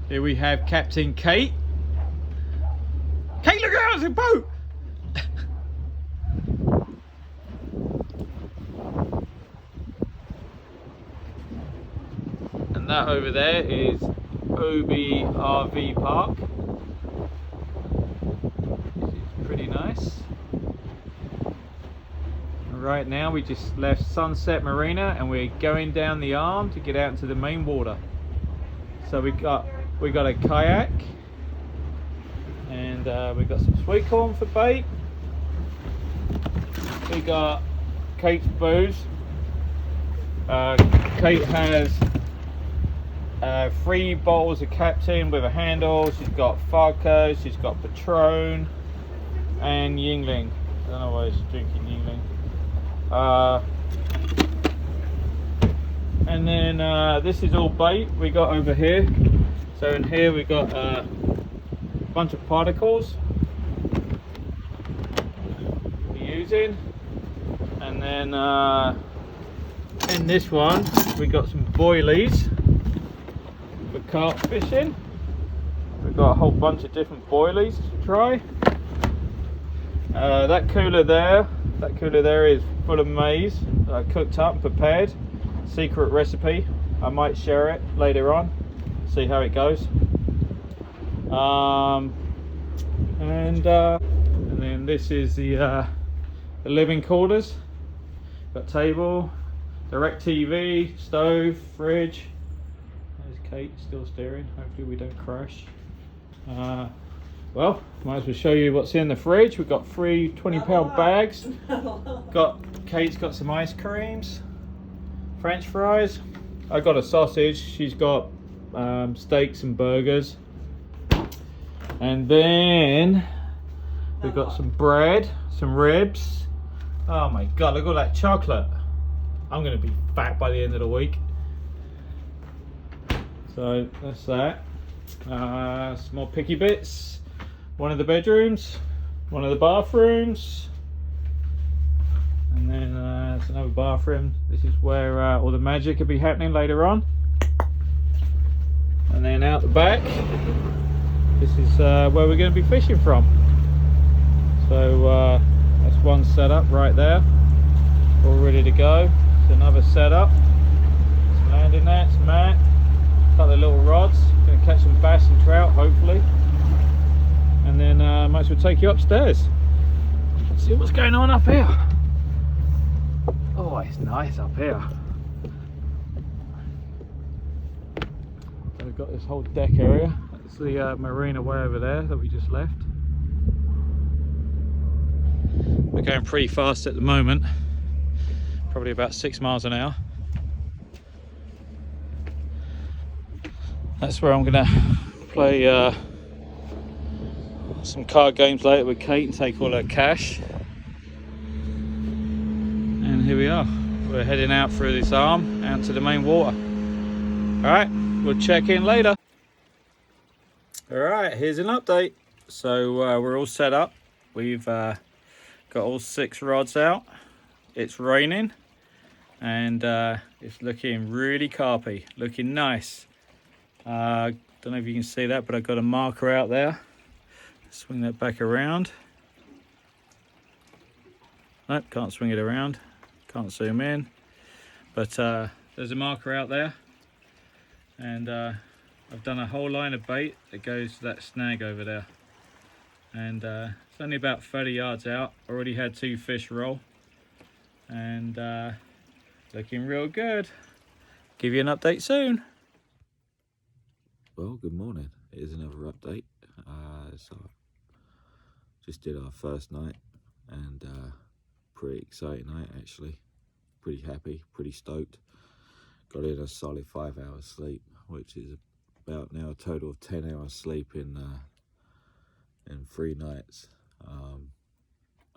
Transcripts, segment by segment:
Here we have Captain Kate. Kate, look out, it's a boat! And that over there is Obi RV Park. This is pretty nice. Right now we just left Sunset Marina and we're going down the arm to get out into the main water. So we got a kayak, and we got some sweet corn for bait. We got Kate's booze. Kate has 3 bottles of Captain with a handle. She's got vodka, she's got Patron, and Yingling. I don't know why she's drinking Yingling. And then this is all bait we got over here. So in here we got a bunch of particles we're using, and then in this one we got some boilies for carp fishing. We've got a whole bunch of different boilies to try. That cooler there is full of maize cooked up and prepared. Secret recipe. I might share it later on, see how it goes. And then this is the living quarters. Got table, direct TV, stove, fridge. There's Kate still steering. Hopefully we don't crash. Well, might as well show you what's in the fridge. We've got 3 20-pound bags. Kate's got some ice creams, French fries. I got a sausage. She's got steaks and burgers. And then we've got some bread, some ribs. Oh my god, look at all that chocolate. I'm going to be fat by the end of the week. So that's that. Some more picky bits. One of the bedrooms, one of the bathrooms, and then there's another bathroom. This is where all the magic will be happening later on. And then out the back, this is where we're going to be fishing from. So that's one setup right there, all ready to go. It's another setup, some landing nets, mat, a couple of little rods. Going to catch some bass and trout hopefully. And then I might as well take you upstairs. See what's going on up here. Oh, it's nice up here. So we've got this whole deck area. That's the marina way over there that we just left. We're going pretty fast at the moment. Probably about 6 miles an hour. That's where I'm gonna play some card games later with Kate and take all her cash. And here we are. We're heading out through this arm out to the main water. Alright, we'll check in later. Alright, here's an update. So we're all set up. We've got all 6 rods out. It's raining and it's looking really carpy, looking nice. Don't know if you can see that, but I've got a marker out there. Swing that back around. Nope, can't swing it around. Can't zoom in. But there's a marker out there. And I've done a whole line of bait that goes to that snag over there. And it's only about 30 yards out. Already had 2 fish roll. And looking real good. Give you an update soon. Well, good morning. Here's another update. So just did our first night, and pretty exciting night actually. Pretty happy, pretty stoked. Got in a solid 5 hours sleep, which is about now a total of 10 hours sleep in 3 nights.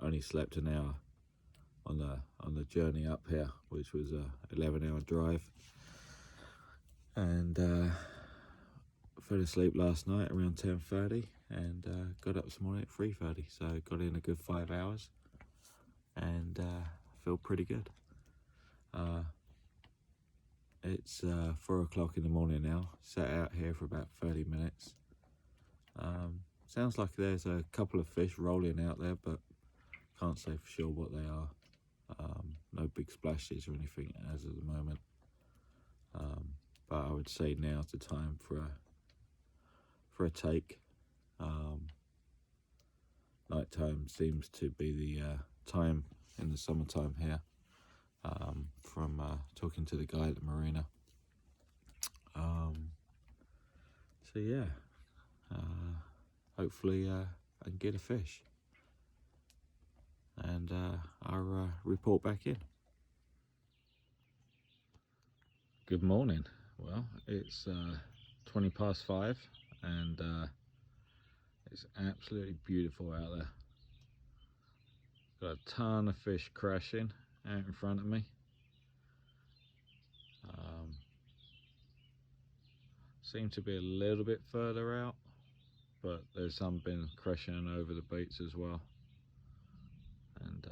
Only slept an hour on the journey up here, which was a 11-hour drive, and fell asleep last night around 10:30 and got up this morning at 3:30, so got in a good 5 hours and feel pretty good. It's 4 o'clock in the morning now. Sat out here for about 30 minutes. Sounds like there's a couple of fish rolling out there, but can't say for sure what they are. No big splashes or anything as of the moment. But I would say now's the time for a take. Nighttime seems to be the time in the summertime here. From talking to the guy at the marina. So yeah, hopefully I can get a fish, and I'll report back in. Good morning. Well, it's 20 past 5, and it's absolutely beautiful out there. Got a ton of fish crashing out in front of me. Seem to be a little bit further out, but there's some been crashing over the beats as well, and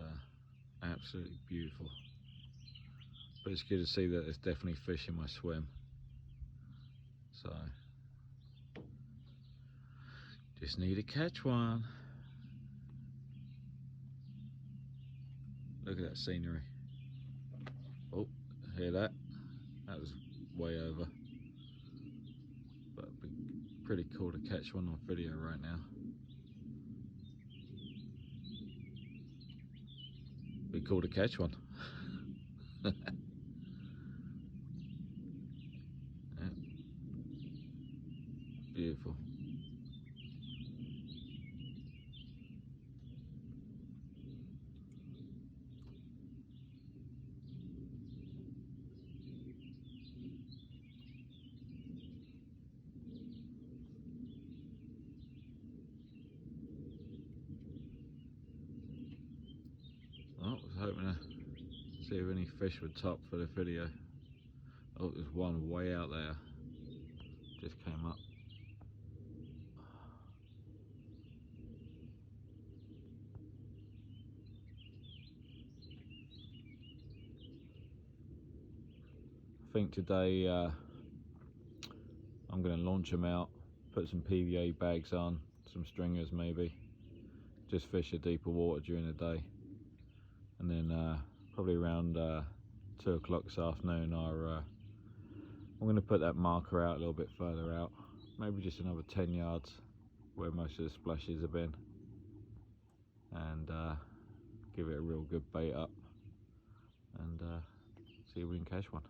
absolutely beautiful. But it's good to see that there's definitely fish in my swim, so just need to catch one. Look at that scenery. Oh, hear that? That was way over, but it'd be pretty cool to catch one on video right now. Be cool to catch one. Yeah. Beautiful. Oh, I was hoping to see if any fish would top for the video. Oh, there's one way out there. Just came up. I think today I'm going to launch them out, put some PVA bags on, some stringers maybe, just fish a deeper water during the day, and then probably around 2 o'clock this afternoon I'm going to put that marker out a little bit further out, maybe just another 10 yards where most of the splashes have been, and give it a real good bait up, and see if we can catch one.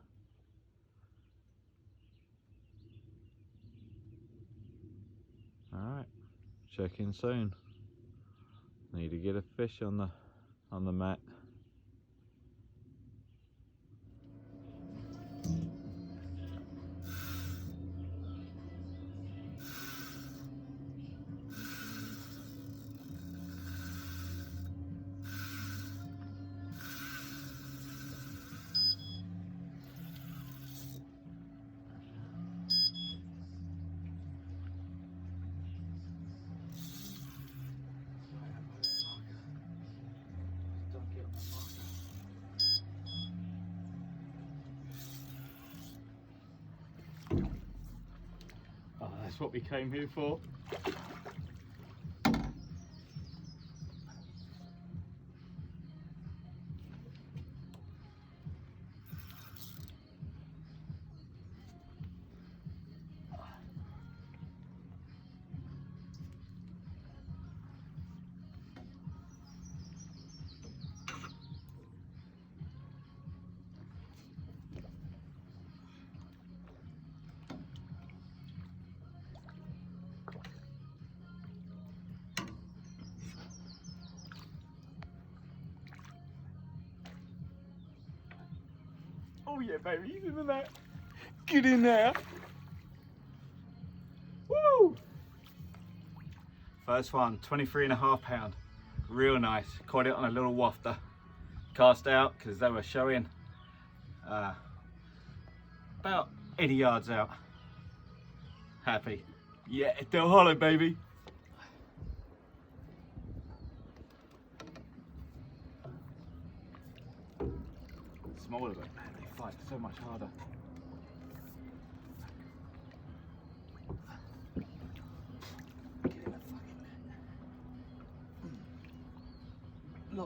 Alright, check in soon. Need to get a fish on the mat. Oh, that's what we came here for. Oh yeah, baby, he's in the net. Get in there. Woo! First one, 23.5 pound. Real nice. Caught it on a little wafter. Cast out because they were showing about 80 yards out. Happy. Yeah, Del Hollow, baby. Smaller, but man, they fight so much harder.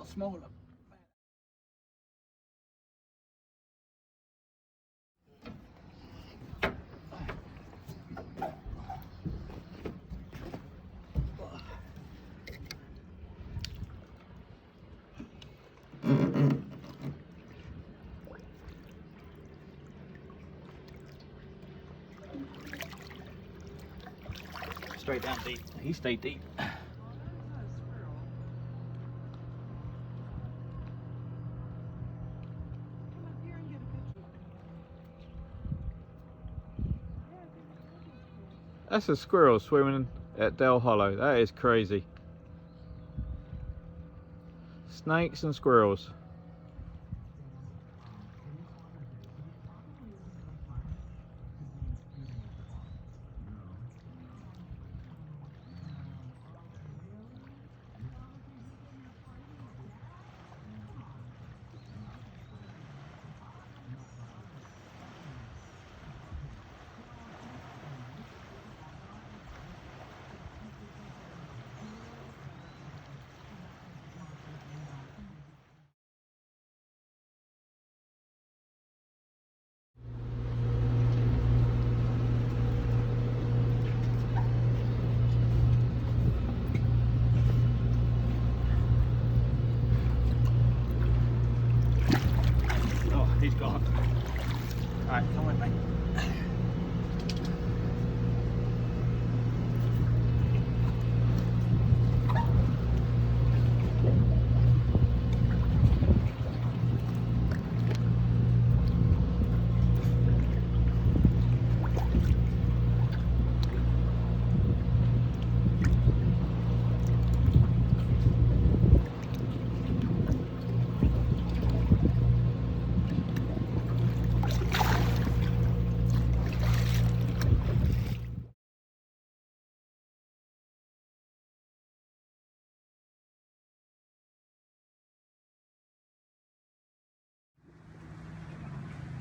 lot smaller. Straight down deep. He stayed deep. That's a squirrel swimming at Del Hollow. That is crazy. Snakes and squirrels. He's gone. Alright, come with me.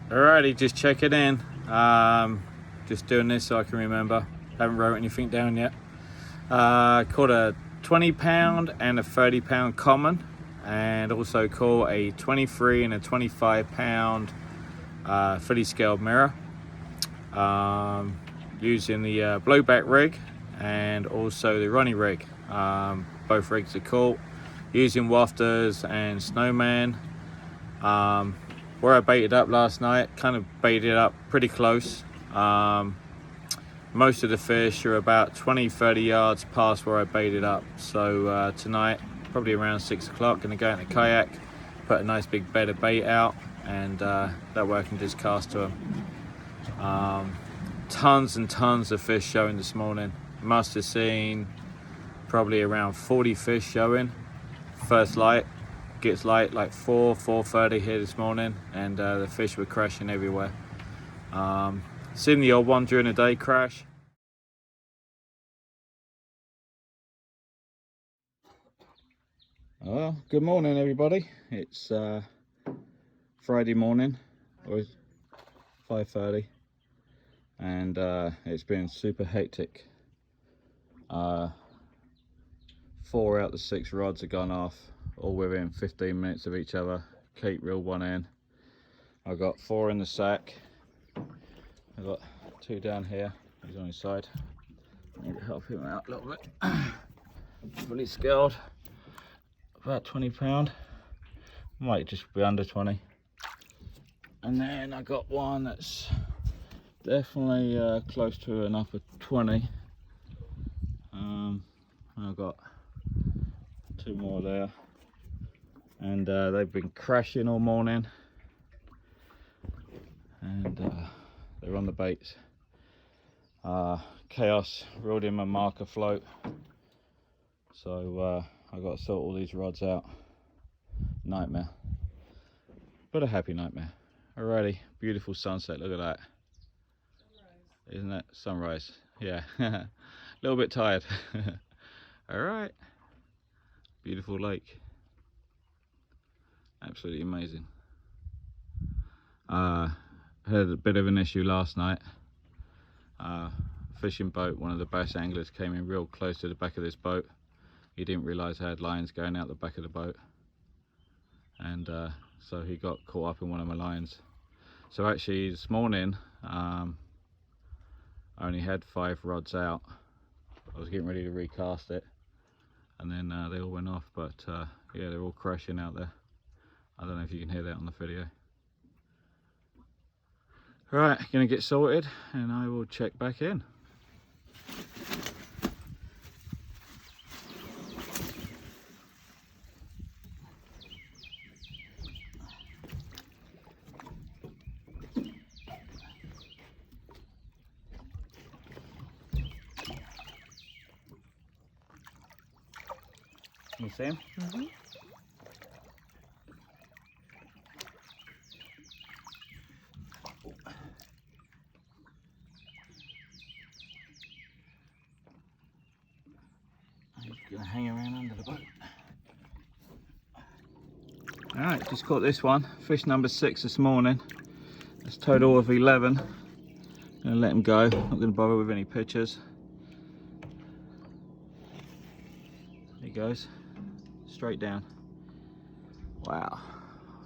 Alrighty, just checking in. Just doing this so I can remember. Haven't wrote anything down yet. Caught a 20 pound and a 30 pound common, and also caught a 23 and a 25 pound fully scaled mirror. Using the blowback rig and also the runny rig. Both rigs are caught. Using wafters and snowman. Where I baited up last night, kind of baited up pretty close. Most of the fish are about 20-30 yards past where I baited up. So tonight, probably around 6 o'clock, gonna go in the kayak, put a nice big bed of bait out, and that way I can just cast to them. Tons and tons of fish showing this morning. Must have seen probably around 40 fish showing. First light. Gets light like 4:30 here this morning, and the fish were crashing everywhere. Seen the odd one during the day crash. Well, good morning everybody. It's Friday morning, or 5:30, and it's been super hectic. 4 out of the 6 rods have gone off, all within 15 minutes of each other. Keep reel one in. I've got 4 in the sack. I've got 2 down here. He's on his side. I need to help him out a little bit. Fully scaled. About 20 pound. Might just be under 20. And then I got one that's definitely close to an upper 20. I've got 2 more there. And they've been crashing all morning, and they're on the baits. Chaos reeled in my marker float, so I've got to sort all these rods out. Nightmare, but a happy nightmare. Alrighty, beautiful sunset, look at that. Sunrise. Isn't it? Sunrise, yeah. A little bit tired. Alright, beautiful lake. Absolutely amazing. Had a bit of an issue last night. Fishing boat, one of the bass anglers came in real close to the back of this boat. He didn't realise I had lines going out the back of the boat. and so he got caught up in one of my lines. So actually this morning I only had 5 rods out. I was getting ready to recast it, and then they all went off, but yeah, they're all crashing out there. I don't know if you can hear that on the video. Right, gonna get sorted and I will check back in. Can you see him? Mm-hmm. He's gonna hang around under the boat. Alright, just caught this one. Fish number 6 this morning. That's total of 11. Gonna let him go. Not gonna bother with any pictures. There he goes. Straight down. Wow.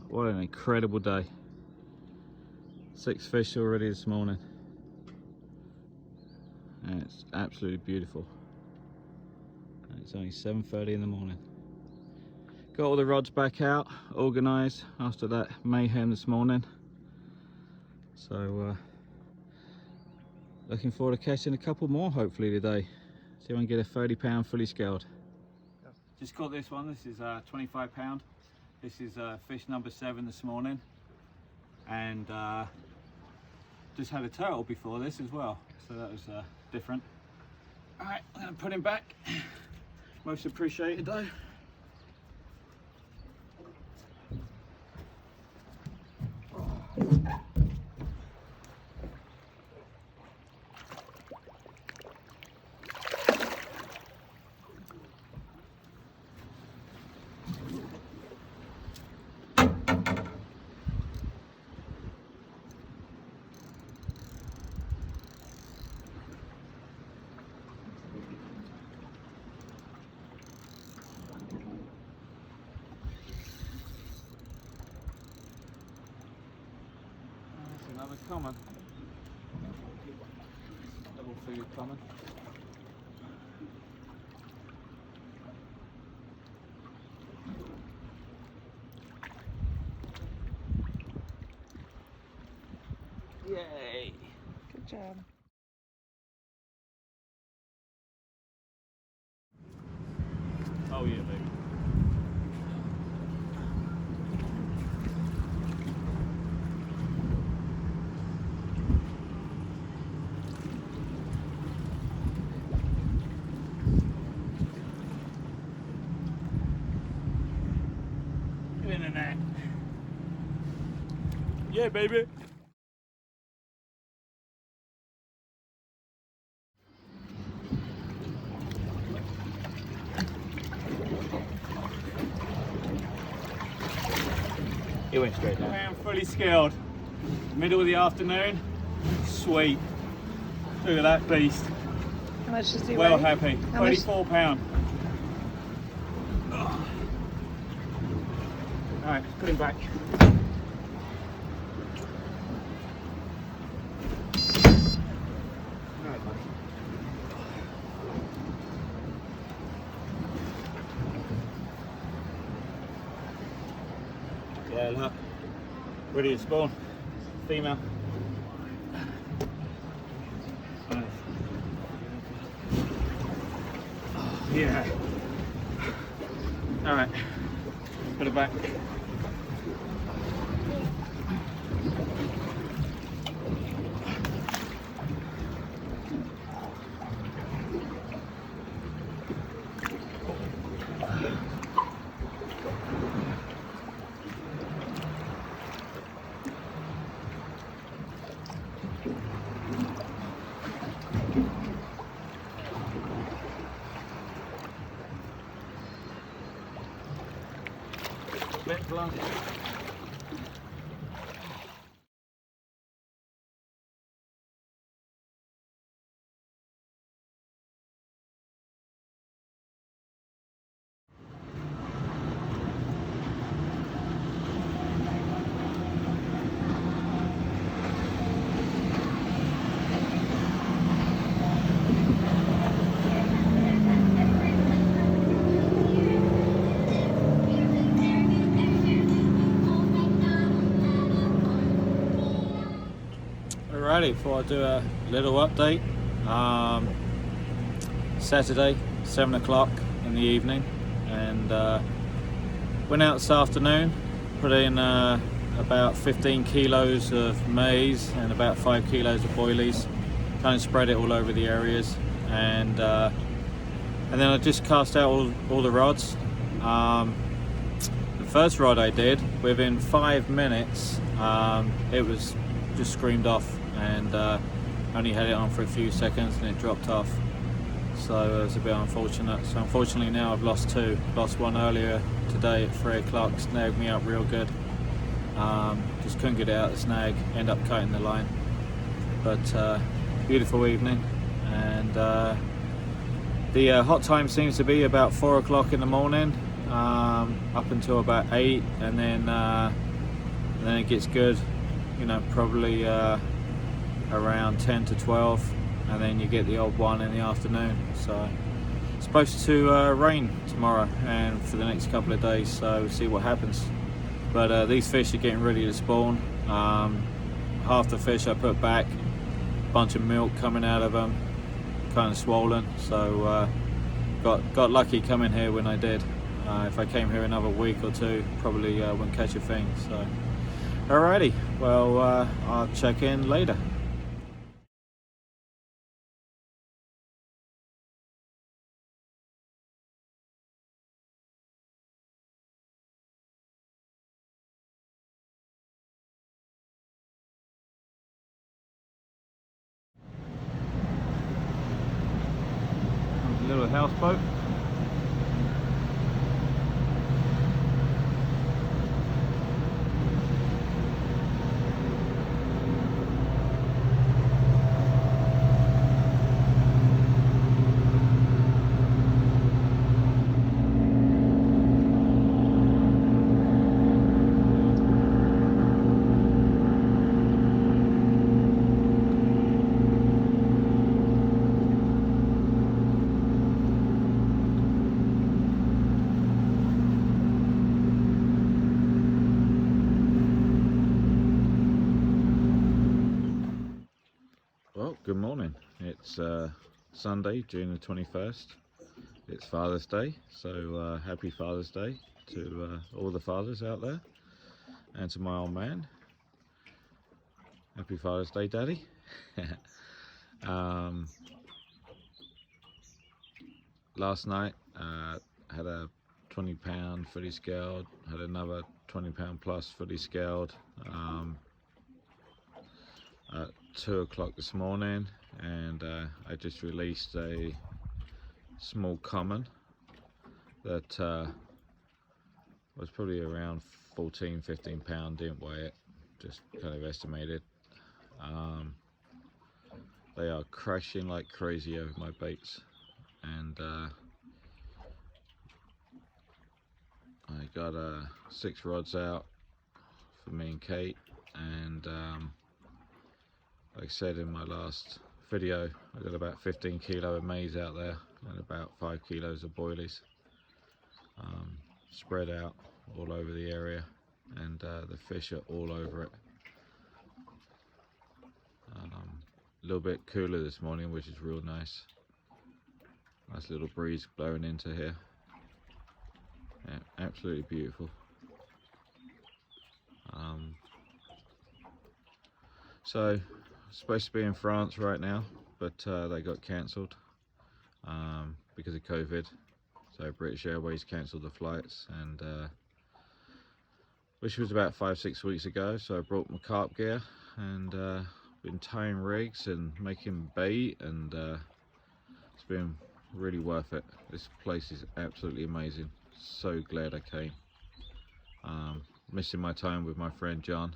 What an incredible day. 6 fish already this morning. And it's absolutely beautiful. And it's only 7:30 in the morning. Got all the rods back out, organised after that mayhem this morning. So looking forward to catching a couple more hopefully today. See if I can get a 30-pound fully scaled. Just caught this one. This is 25-pound. This is fish number 7 this morning, and just had a turtle before this as well, so that was different. All right, I'm gonna put him back. Most appreciated though. Another common. Double food common. Yay! Good job. Oh yeah, baby. Get in the net. Yeah, baby. It went straight down. I am fully scaled. Middle of the afternoon. Sweet. Look at that beast. How much does he Well weigh? happy. How much? 34 pound. Alright, put him back. Alright, buddy. Yeah, look. Ready to spawn. Female. Nice. Oh, yeah. Alright. Put it back. Bit blunt. thought I'd do a little update. Saturday, 7 o'clock in the evening, and went out this afternoon, put in about 15 kilos of maize and about 5 kilos of boilies, kind of spread it all over the areas, and then I just cast out all the rods. The first rod I did, within 5 minutes, it was just screamed off, and only had it on for a few seconds and it dropped off. So it was a bit unfortunate. So unfortunately now I've lost two. Lost one earlier today at 3 o'clock, snagged me up real good. Just couldn't get it out of the snag, end up cutting the line. But beautiful evening, and the hot time seems to be about 4 o'clock in the morning, up until about 8, and then it gets good, you know, probably around 10 to 12, and then you get the odd one in the afternoon. So it's supposed to rain tomorrow and for the next couple of days, so we'll see what happens. But these fish are getting ready to spawn. Half the fish I put back, bunch of milk coming out of them, kind of swollen, so got lucky coming here when I did. If I came here another week or two, probably wouldn't catch a thing. So alrighty, well, I'll check in later. A little houseboat. Well, good morning. It's Sunday, June the 21st. It's Father's Day, so happy Father's Day to all the fathers out there, and to my old man. Happy Father's Day, Daddy. Last night had a 20-pound fully scaled, had another 20-pound plus fully scaled at 2 o'clock this morning, and I just released a small common that was probably around 14-15 pound, didn't weigh it, just kind of estimated. They are crashing like crazy over my baits, and I got 6 rods out for me and Kate, and like I said in my last video, I got about 15 kilo of maize out there and about 5 kilos of boilies, spread out all over the area, and the fish are all over it. A little bit cooler this morning, which is real nice. Nice little breeze blowing into here. Yeah, absolutely beautiful. So supposed to be in France right now, but they got cancelled because of COVID. So British Airways cancelled the flights, and which was about 5-6 weeks ago. So I brought my carp gear and been towing rigs and making bait, and it's been really worth it. This place is absolutely amazing. So glad I came. Missing my time with my friend John.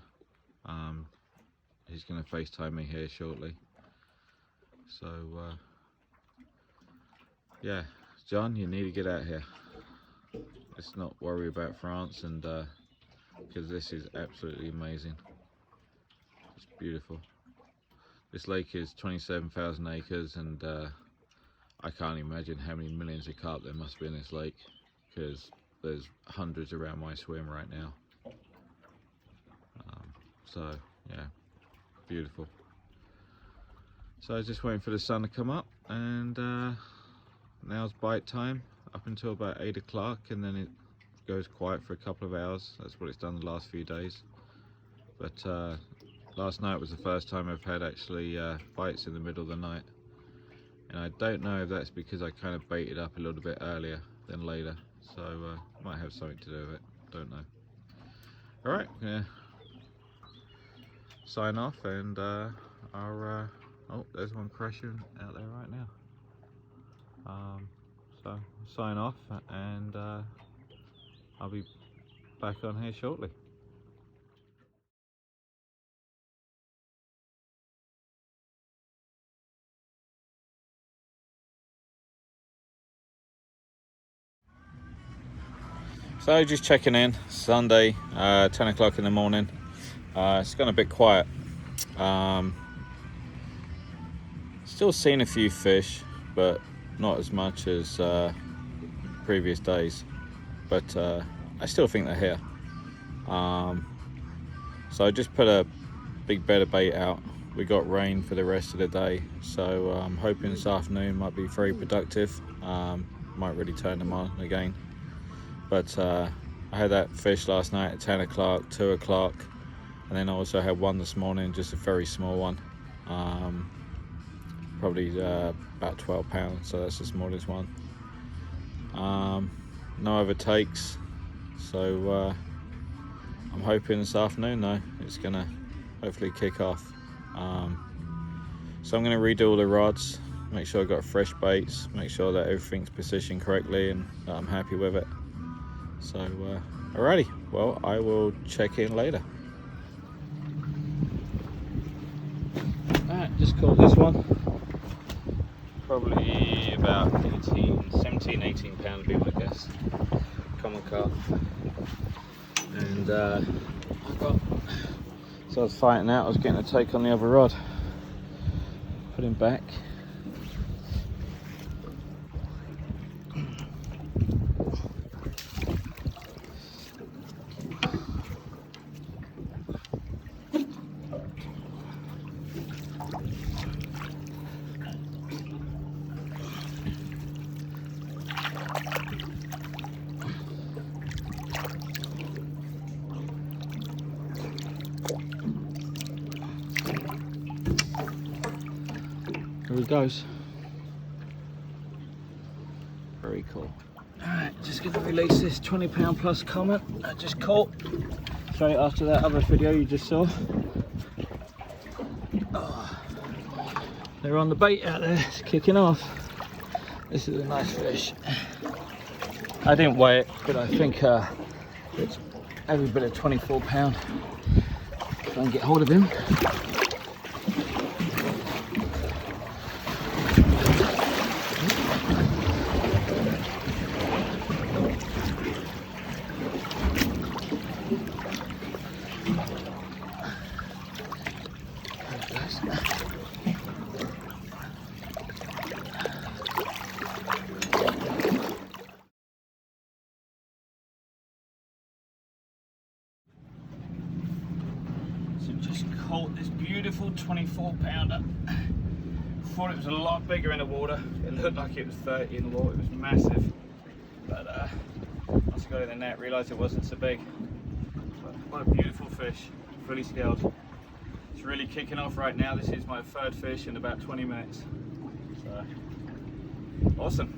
He's going to FaceTime me here shortly. So yeah, John, you need to get out here. Let's not worry about France, and because this is absolutely amazing. It's beautiful. This lake is 27,000 acres, and I can't imagine how many millions of carp there must be in this lake, because there's hundreds around my swim right now. So yeah, beautiful. So I was just waiting for the sun to come up, and now's bite time up until about 8 o'clock, and then it goes quiet for a couple of hours. That's what it's done the last few days. But last night was the first time I've had actually bites in the middle of the night, and I don't know if that's because I kind of baited up a little bit earlier than later, so might have something to do with it, don't know. Alright, I'm gonna sign off, and our oh, there's one crashing out there right now. So sign off, and I'll be back on here shortly. So just checking in, Sunday, 10 o'clock in the morning. It's gone a bit quiet. Still seeing a few fish, but not as much as previous days. But I still think they're here. So I just put a big bed of bait out. We got rain for the rest of the day, so I'm hoping this afternoon might be very productive. Might really turn them on again. But I had that fish last night at 10 o'clock, 2 o'clock, and then I also had one this morning, just a very small one. Probably about 12 pounds, so that's the smallest one. No other takes, so I'm hoping this afternoon though it's gonna hopefully kick off. So I'm gonna redo all the rods, make sure I got fresh baits, make sure that everything's positioned correctly and that I'm happy with it. So alrighty, well, I will check in later. Alright, just caught this one. Probably about 17, 18 pound, be my guess. Common carp. And so I was fighting out, I was getting a take on the other rod. Put him back. Here he goes. Very cool. Alright, just going to release this 20 pound plus comet I just caught straight after that other video you just saw. Oh, they're on the bait out there, it's kicking off. This is a nice fish. I didn't weigh it, but I think it's every bit of 24 pound. Try and get hold of him. Just caught this beautiful 24 pounder. Thought it was a lot bigger in the water. It looked like it was 30 in the water. It was massive. But once I got in the net, realised it wasn't so big. But what a beautiful fish, fully scaled. It's really kicking off right now. This is my third fish in about 20 minutes. So awesome.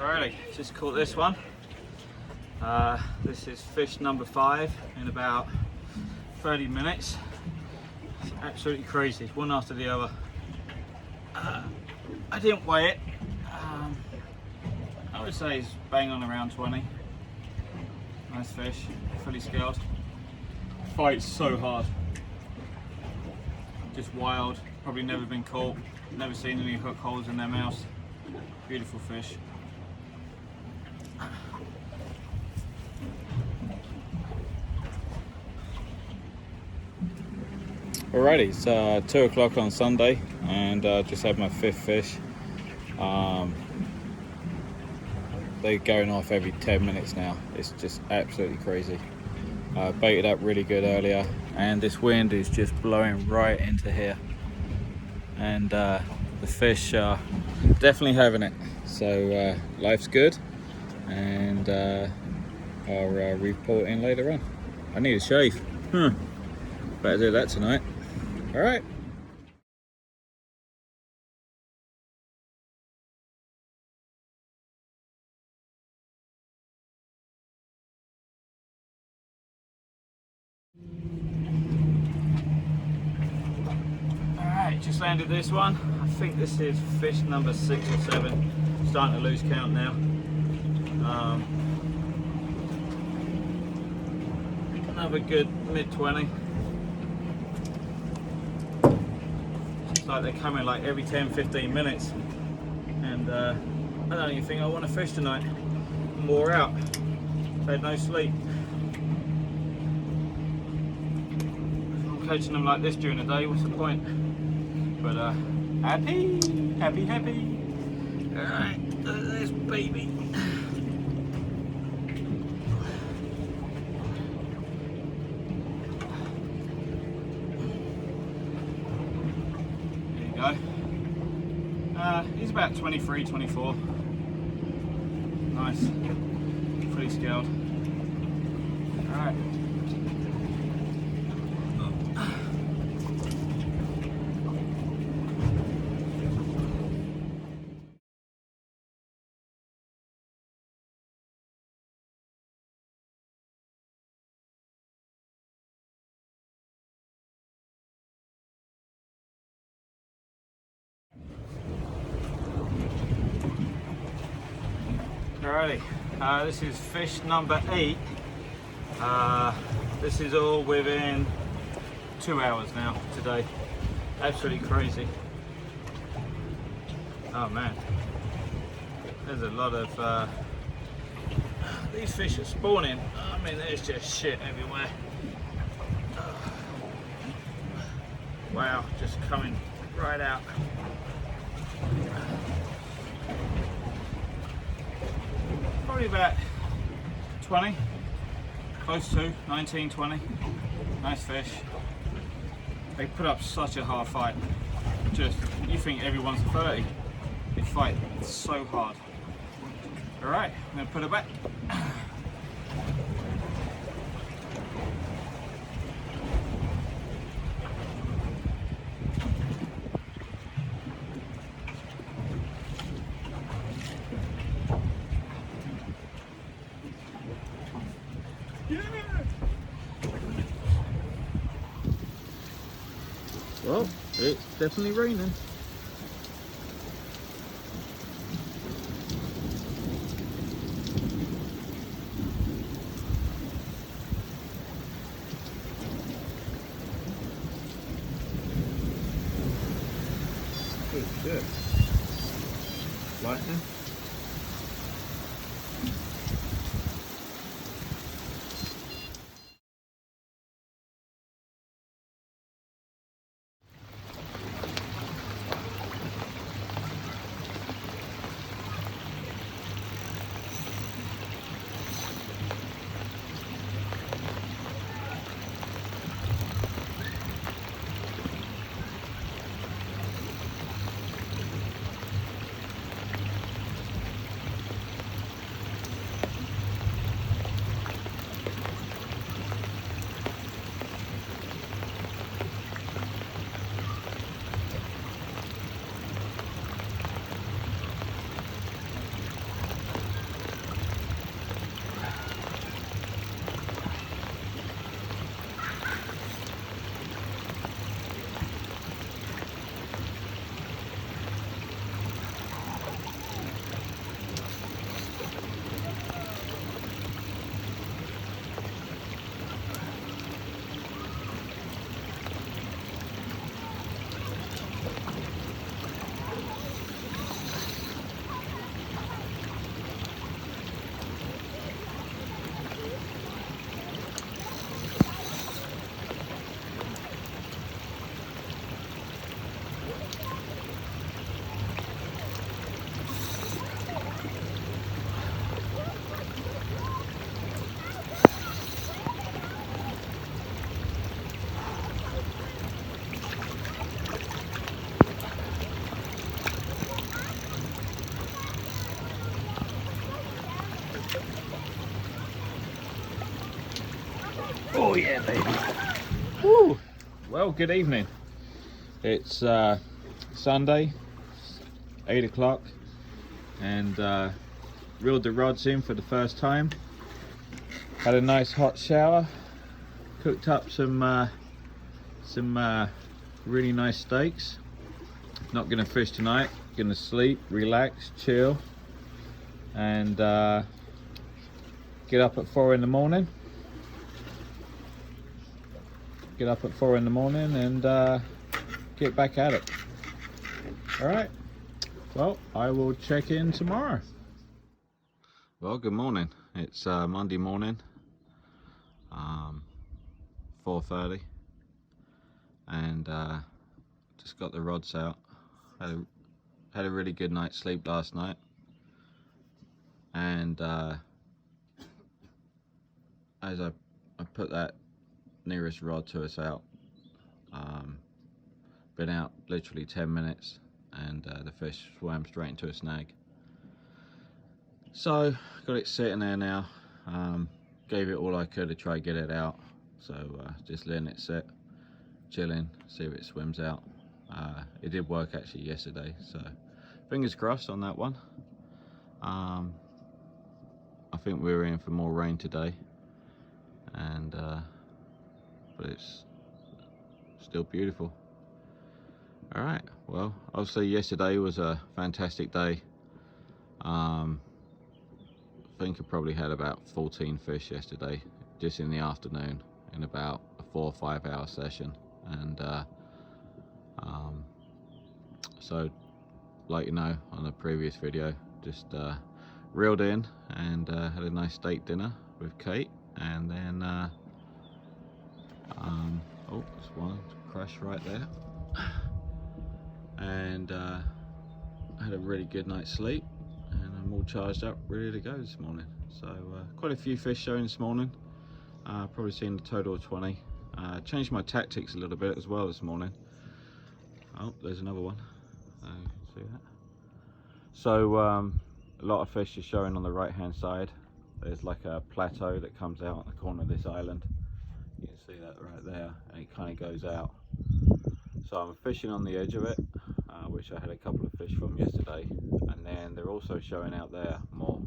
Alrighty, just caught this one. This is fish number 5 in about 30 minutes. It's absolutely crazy, one after the other. I didn't weigh it. I would say it's bang on around 20. Nice fish, fully scaled. Fights so hard. Just wild, probably never been caught, never seen any hook holes in their mouths. Beautiful fish. Alrighty, it's 2 o'clock on Sunday and just had my 5th fish. They're going off every 10 minutes now. It's just absolutely crazy. Baited up really good earlier and this wind is just blowing right into here. And the fish are definitely having it. So life's good and I'll report in later on. I need a shave. Better do that tonight. All right. Alright, just landed this one. I think this is fish number 6 or 7. Starting to lose count now. Another good mid-20. It's like they come in like every 10-15 minutes. And I don't even think I want to fish tonight. I'm wore out. I've had no sleep. Catching them like this during the day, what's the point? But happy. Alright, there's baby. There you go. He's about 23, 24. Nice, fully scaled. Alright. Alrighty, this is fish number 8. This is all within 2 hours now today. Absolutely crazy. Oh man, there's a lot of these fish are spawning. I mean, there's just shit everywhere. Wow, just coming right out. Probably about 20, close to 19, 20. Nice fish. They put up such a hard fight. Just, you think everyone's 30. They fight so hard. All right, I'm gonna put it back. Well, it's definitely raining. Good shit. Lightning. Oh yeah, baby. Woo. Well, good evening. It's Sunday, 8 o'clock, and reeled the rods in for the first time. Had a nice hot shower, cooked up some really nice steaks. Not gonna fish tonight, gonna sleep, relax, chill, and get up at 4 in the morning. Get up at 4 in the morning and get back at it. All right, well, I will check in tomorrow. Well, good morning. It's Monday morning, 4:30, and just got the rods out. Had a really good night's sleep last night, and as I put that nearest rod to us out, been out literally 10 minutes, and the fish swam straight into a snag. So got it sitting there now. Gave it all I could to try to get it out, so just letting it sit, chilling, see if it swims out. It did work actually yesterday, so fingers crossed on that one. I think we're in for more rain today, and but it's still beautiful. All right, well, obviously yesterday was a fantastic day. I think I probably had about 14 fish yesterday, just in the afternoon, in about a 4 or 5 hour session. And so, like you know, on the previous video, just reeled in and had a nice steak dinner with Kate, and then oh, there's one crash right there, and had a really good night's sleep, and I'm all charged up, ready to go this morning. So quite a few fish showing this morning. Probably seen a total of 20. Changed my tactics a little bit as well this morning. Oh, there's another one. See that? So a lot of fish are showing on the right hand side. There's like a plateau that comes out on the corner of this island. You can see that right there, and it kind of goes out. So I'm fishing on the edge of it, which I had a couple of fish from yesterday, and then they're also showing out there more.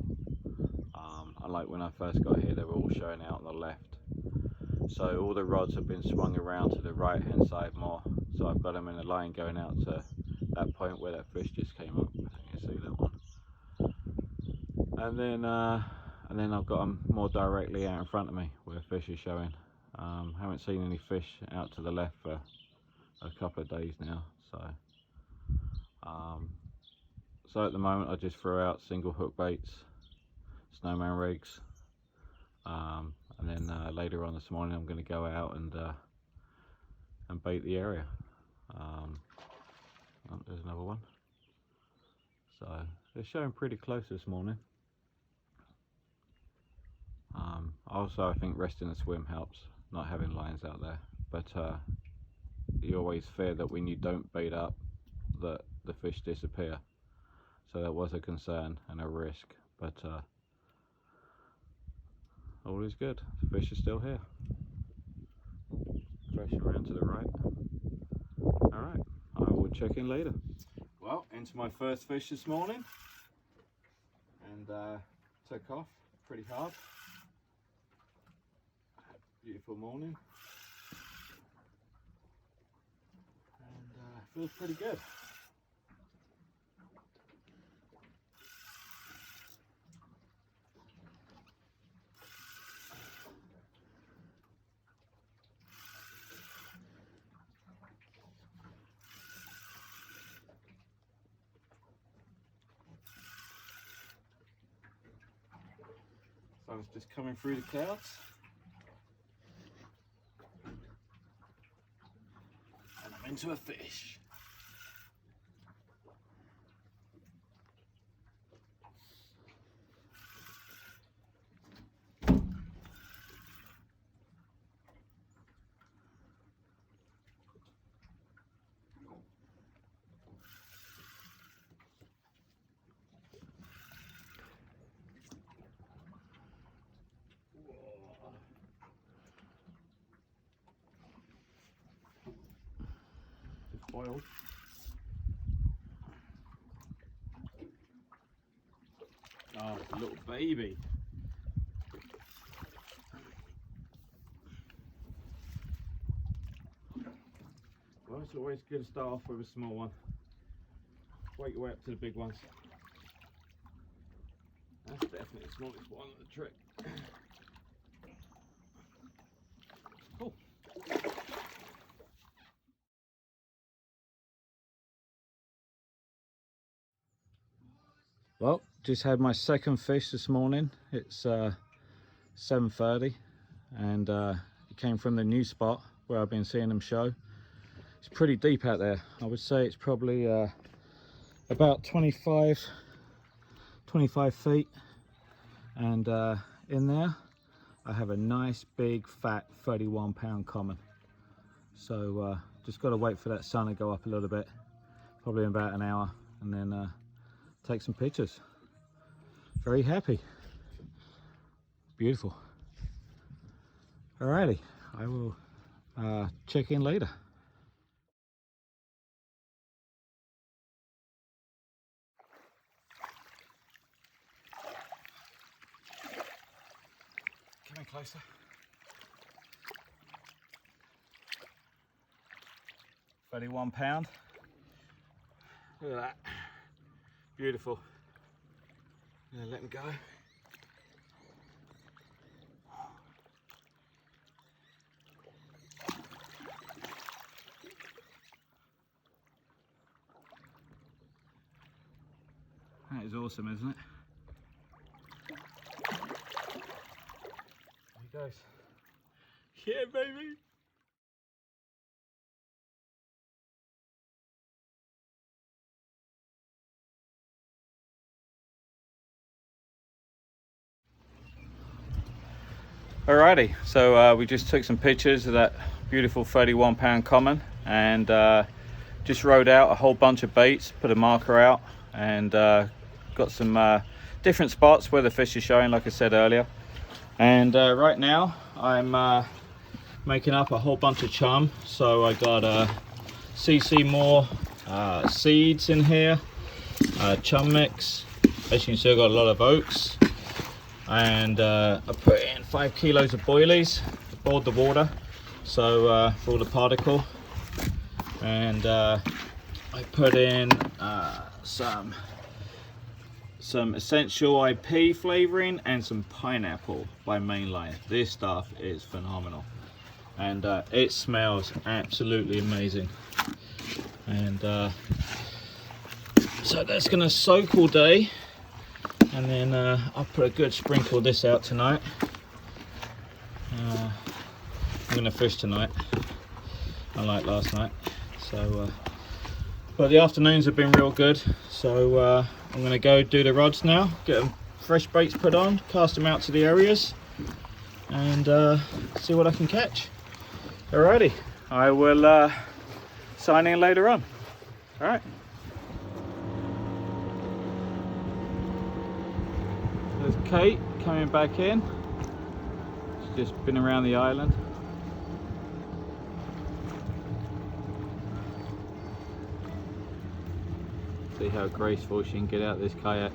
Unlike when I first got here, they were all showing out on the left. So all the rods have been swung around to the right hand side more. So I've got them in a line going out to that point where that fish just came up. You can see that one. And then I've got them more directly out in front of me where fish are showing. Haven't seen any fish out to the left for a couple of days now. So at the moment I just throw out single hook baits, snowman rigs, and then later on this morning I'm going to go out and bait the area. Oh, there's another one. So they're showing pretty close this morning. Also, I think resting the swim helps, not having lines out there. But you always fear that when you don't bait up, that the fish disappear. So that was a concern and a risk, but all is good. The fish are still here. Fresh around to the right. Alright, I will check in later. Well, into my first fish this morning, and took off pretty hard. Beautiful morning, and feels pretty good. Sun's just coming through the clouds, and I'm into a fish. spoiled. Oh, it's a little baby. Well, it's always good to start off with a small one. Work your way up to the big ones. That's definitely the smallest one of the trick. Cool. Well, just had my second fish this morning. It's 7:30 and it came from the new spot where I've been seeing them show. It's pretty deep out there. I would say it's probably about 25 feet, and in there I have a nice big fat 31-pound common. So just got to wait for that sun to go up a little bit, probably in about an hour, and then take some pictures. Very happy. Beautiful. Alrighty, I will check in later. Coming closer. £31. Look at that. Beautiful. I'm gonna let him go. That is awesome, isn't it? There he goes. Yeah, baby. Alrighty, so we just took some pictures of that beautiful 31-pound common, and just rode out a whole bunch of baits, put a marker out, and got some different spots where the fish are showing, like I said earlier. And right now I'm making up a whole bunch of chum. So I got CC more seeds in here, chum mix. As you can see, I've got a lot of oaks, and I put in 5 kilos of boilies, boiled the water, so for all the particle, and I put in some essential IP flavoring and some pineapple by Mainline. This stuff is phenomenal, and it smells absolutely amazing. And so that's gonna soak all day, and then I'll put a good sprinkle of this out tonight. I'm gonna fish tonight, unlike last night. So but the afternoons have been real good, so I'm gonna go do the rods now, get them fresh baits put on, cast them out to the areas, and see what I can catch. Alrighty, I will sign in later on. Alright. There's Kate coming back in. She's just been around the island. See how graceful she can get out this kayak.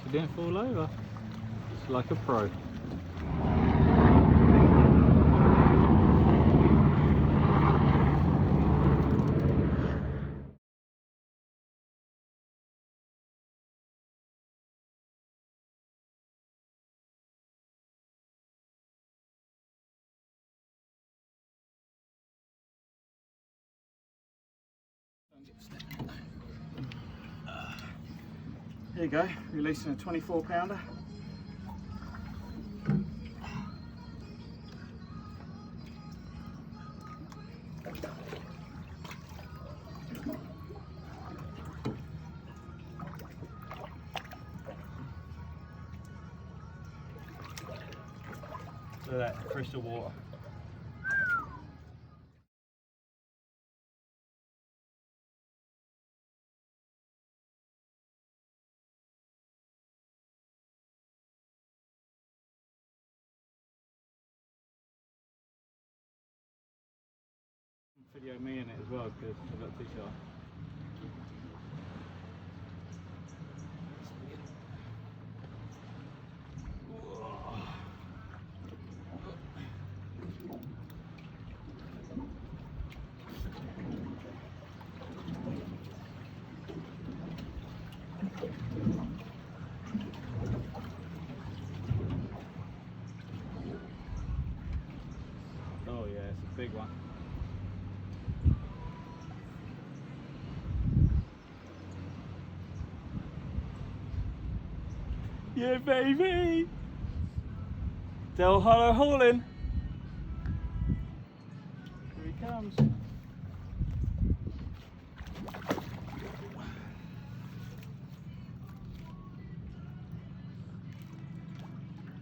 She didn't fall over. It's like a pro. Here you go, releasing a 24-pounder. Look at that crystal water. Video me in it as well because I've got too shy. Oh yeah, it's a big one. Yeah, baby! Del Hollow hauling. Here he comes.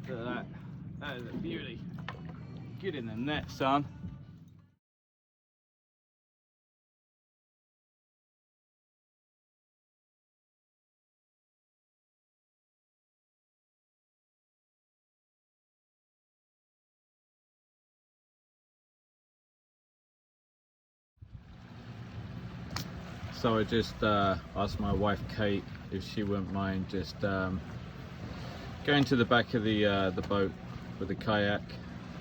Look at that. That is a beauty. Get in the net, son. So I just asked my wife Kate if she wouldn't mind just going to the back of the boat with the kayak,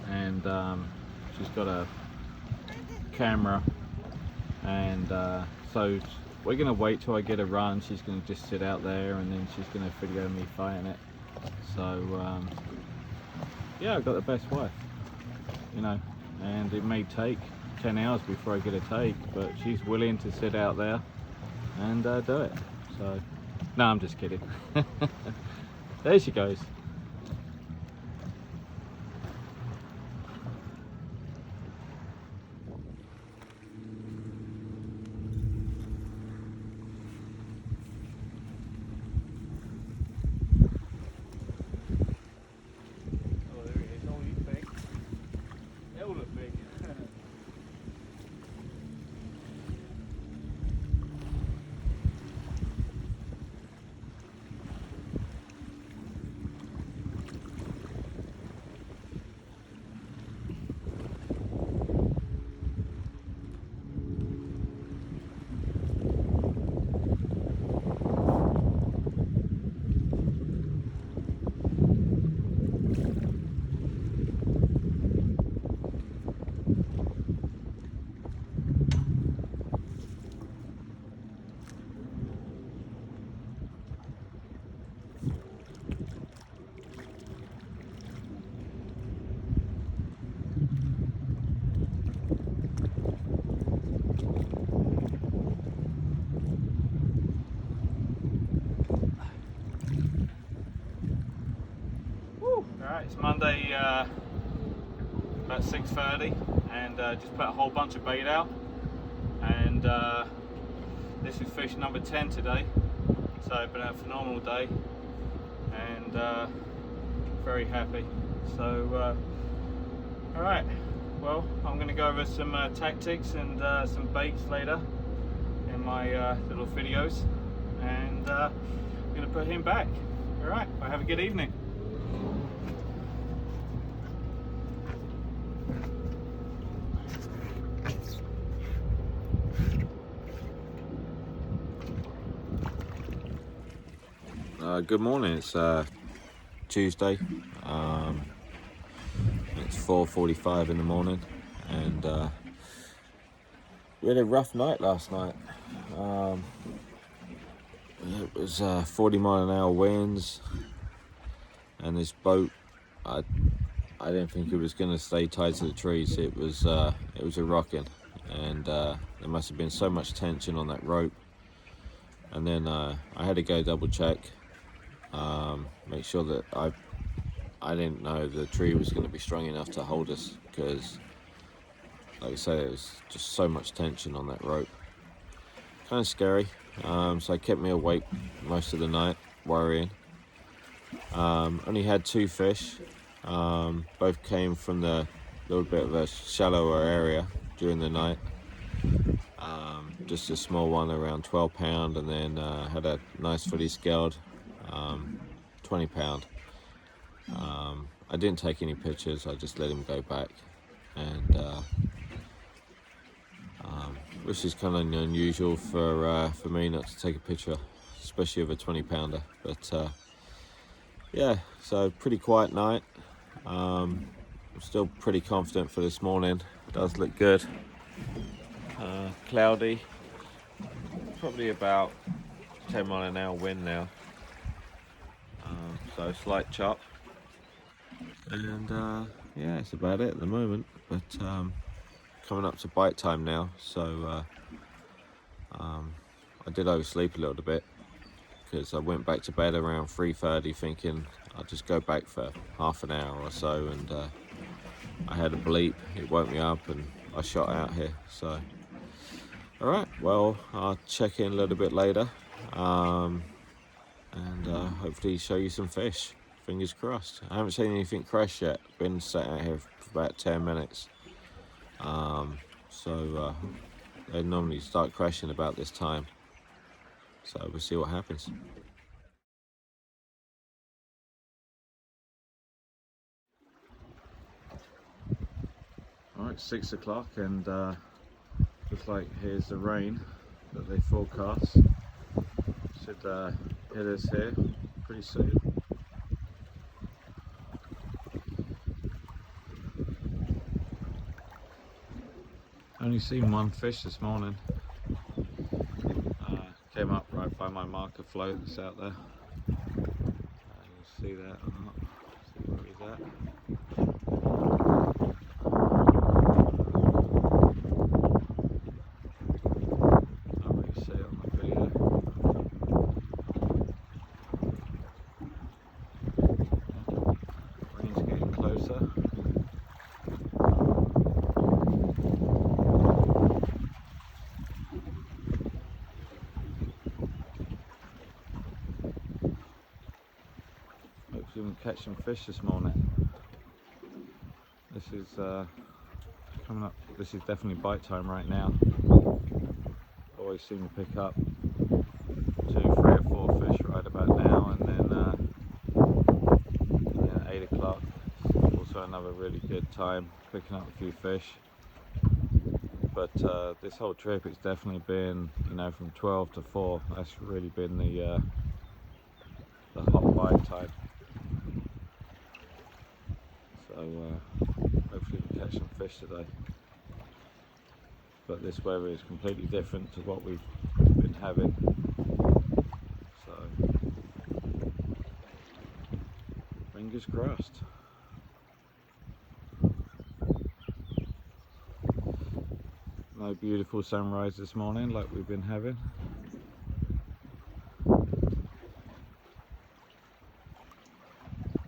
and she's got a camera, and so we're gonna wait till I get a run. She's gonna just sit out there and then she's gonna video me fighting it. So yeah, I've got the best wife, you know, and it may take 10 hours before I get a take, but she's willing to sit out there and do it. So no, I'm just kidding. There she goes. Oh, there he is. Oh, he's big. They all look big. Alright, it's Monday about 6:30, and just put a whole bunch of bait out, and this is fish number 10 today, so it's been a phenomenal day, and very happy. So alright, well, I'm going to go over some tactics and some baits later in my little videos, and I'm going to put him back. Alright, well, have a good evening. Good morning. It's Tuesday. It's 4:45 in the morning, and we had a rough night last night. It was 40-mile-an-hour winds, and this boat, I didn't think it was going to stay tied to the trees. It was a rocking, and there must have been so much tension on that rope. And then I had to go double check, make sure that I didn't know the tree was going to be strong enough to hold us, because like I say, there was just so much tension on that rope. Kind of scary. So it kept me awake most of the night, worrying. Only had 2 fish. Both came from the little bit of a shallower area during the night. Just a small one around 12 pound, and then had a nice fully scaled 20 pound. I didn't take any pictures, I just let him go back, and which is kind of unusual for me not to take a picture, especially of a 20-pounder. But yeah, so pretty quiet night. I'm still pretty confident for this morning. It does look good. Cloudy, probably about 10 mile an hour wind now, so slight chop, and yeah, that's about it at the moment. But coming up to bite time now, so I did oversleep a little bit because I went back to bed around 3:30 thinking I'll just go back for half an hour or so, and I had a bleep, it woke me up and I shot out here. So alright, well, I'll check in a little bit later, and hopefully show you some fish. Fingers crossed. I haven't seen anything crash yet. Been sat out here for about 10 minutes. So they normally start crashing about this time. So we'll see what happens. Alright, 6 o'clock, and looks like here's the rain that they forecast. Should hit us here pretty soon. Only seen one fish this morning. Came up right by my marker float that's out there. You'll see that or not. See where he's at. Can't really see it on the video. Rain's getting closer. Hopefully we can catch some fish this morning. This is coming up. This is definitely bite time right now. Always seem to pick up 2, 3 or 4 fish right about now, and then 8 o'clock. Also another really good time picking up a few fish. But this whole trip, it's definitely been, you know, from 12 to 4. That's really been the hot bite time. So hopefully we can catch some fish today. But this weather is completely different to what we've been having. So fingers crossed. No beautiful sunrise this morning like we've been having.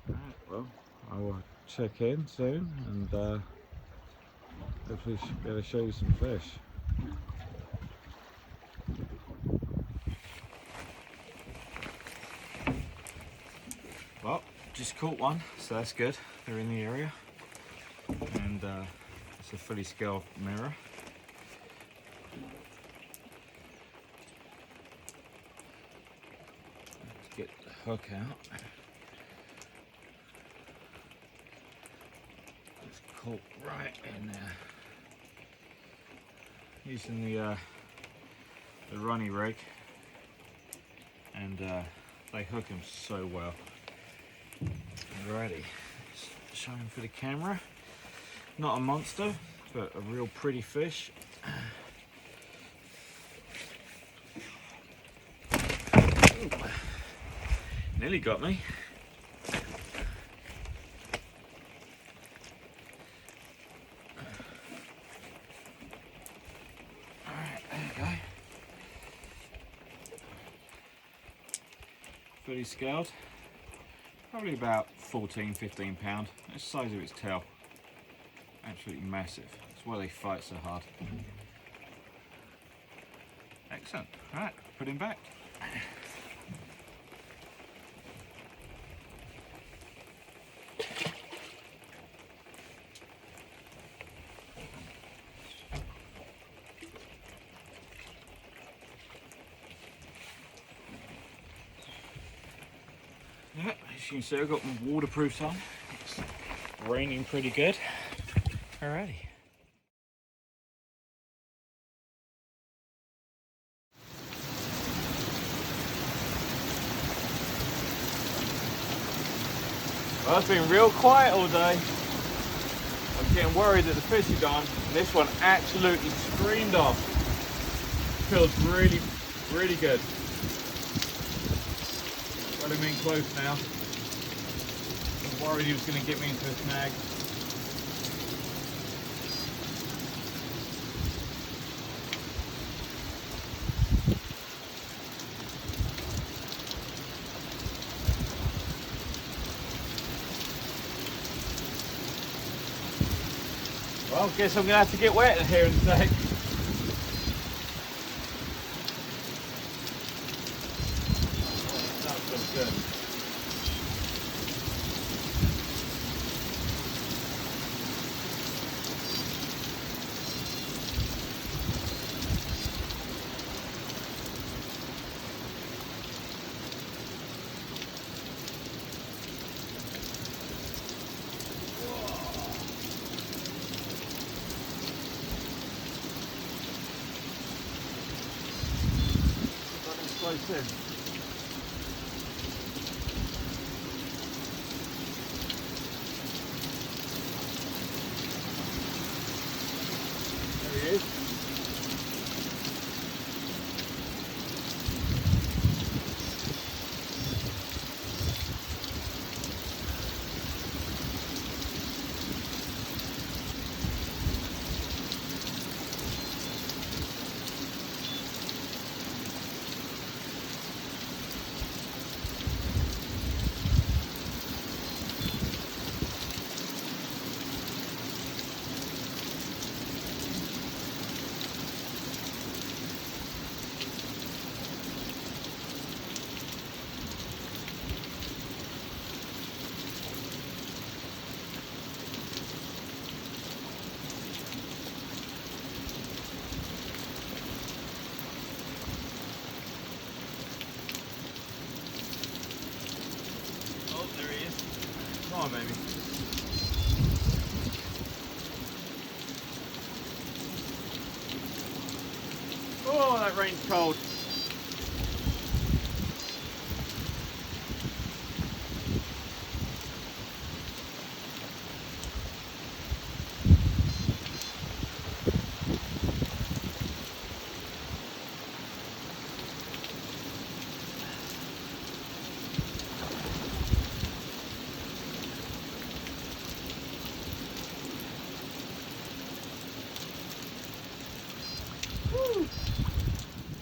Alright, well, I will check in soon, and hopefully be able to show you some fish. Well, just caught one, so that's good. They're in the area, and it's a fully scaled mirror. Let's get the hook out. It's caught right in there. Using the runny rig, and they hook them so well. Alrighty, show him for the camera. Not a monster, but a real pretty fish. Ooh, nearly got me. Alright, there you go. Fully scaled. Probably about 14-15 pound. That's the size of its tail. Absolutely massive. That's why they fight so hard. Excellent. Right, put him back. Yeah, as you can see, I've got my waterproofs on. It's raining pretty good. Alrighty. Well, it's been real quiet all day. I was getting worried that the fish are gone. This one absolutely screamed off. Feels really, really good. Got him in close now. I was worried he was going to get me into a snag. Well, guess I'm going to have to get wet here in a sec. That feels good. Close in. There he is. Oh, there he is. Come on, baby. Oh, that rain's cold.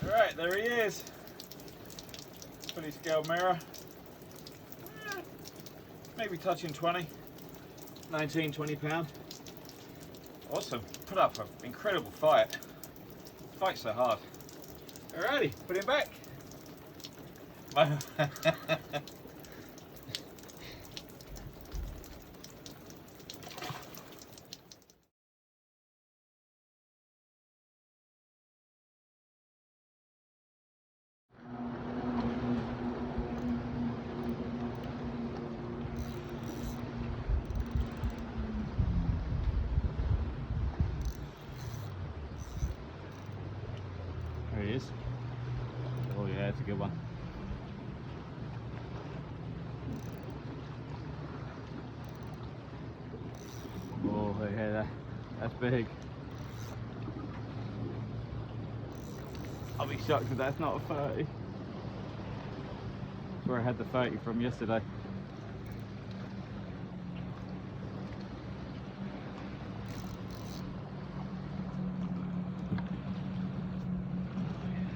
Alright, there he is. Fully scaled mirror. Maybe touching 20, 19, 20 pound. Awesome. Put up an incredible fight. Fight so hard. Alrighty, put him back. There he is. Oh yeah, it's a good one. Oh yeah, that's big. I'll be shocked if that's not a 30. That's where I had the 30 from yesterday.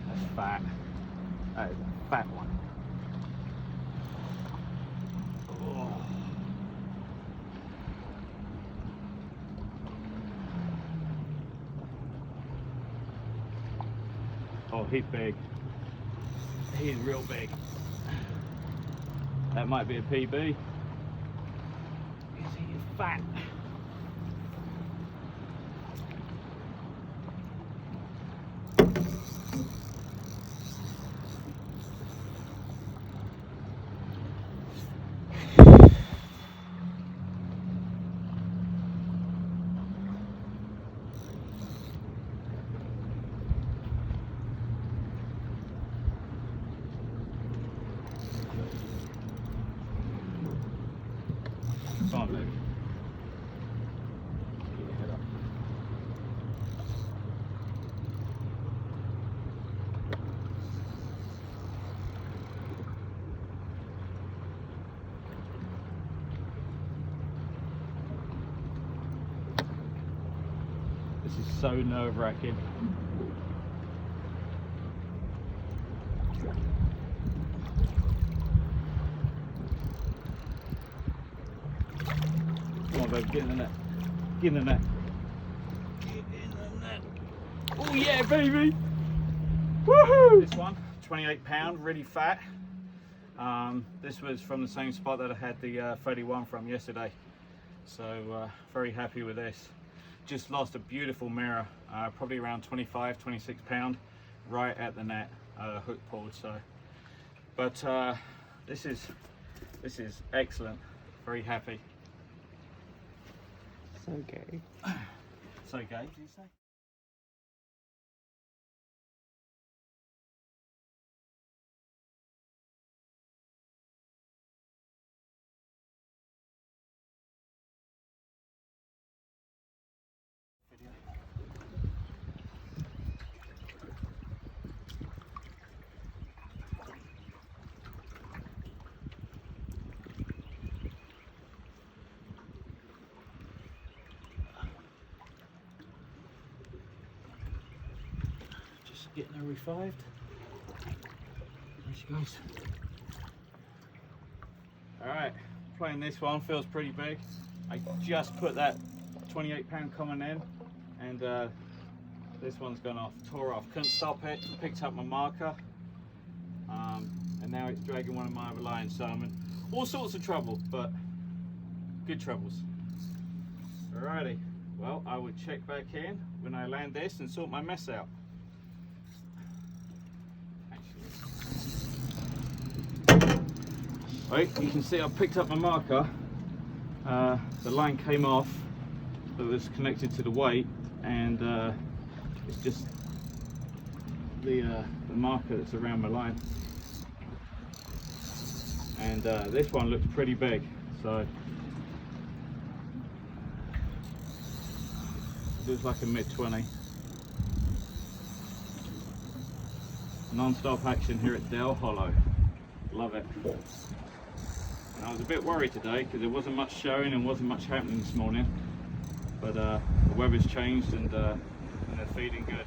That's fat. That is a fat one. Oh. Oh, he's big. He's real big. That might be a PB. He is fat. This is so nerve-wracking. Come on, babe, get in the net. Get in the net. Get in the net. Oh yeah, baby! Woohoo! This one, 28 pound, really fat. This was from the same spot that I had the 31 from yesterday. So very happy with this. Just lost a beautiful mirror, probably around 25, 26 pound, right at the net, hook pulled. So, but this is excellent. Very happy. So gay. So gay, do you say? Just getting her revived. There she goes. Alright, playing this one feels pretty big. I just put that 28 pound common in, and this one's gone off, tore off. Couldn't stop it, picked up my marker, and now it's dragging one of my other lines. So I'm in all sorts of trouble, but good troubles. Alrighty, well, I will check back in when I land this and sort my mess out. Right, you can see I picked up my marker. The line came off that was connected to the weight, and it's just the marker that's around my line. And this one looks pretty big, so it looks like a mid-20. Non-stop action here at Dale Hollow. Love it. And I was a bit worried today because there wasn't much showing and wasn't much happening this morning, but the weather's changed, and they're feeding good.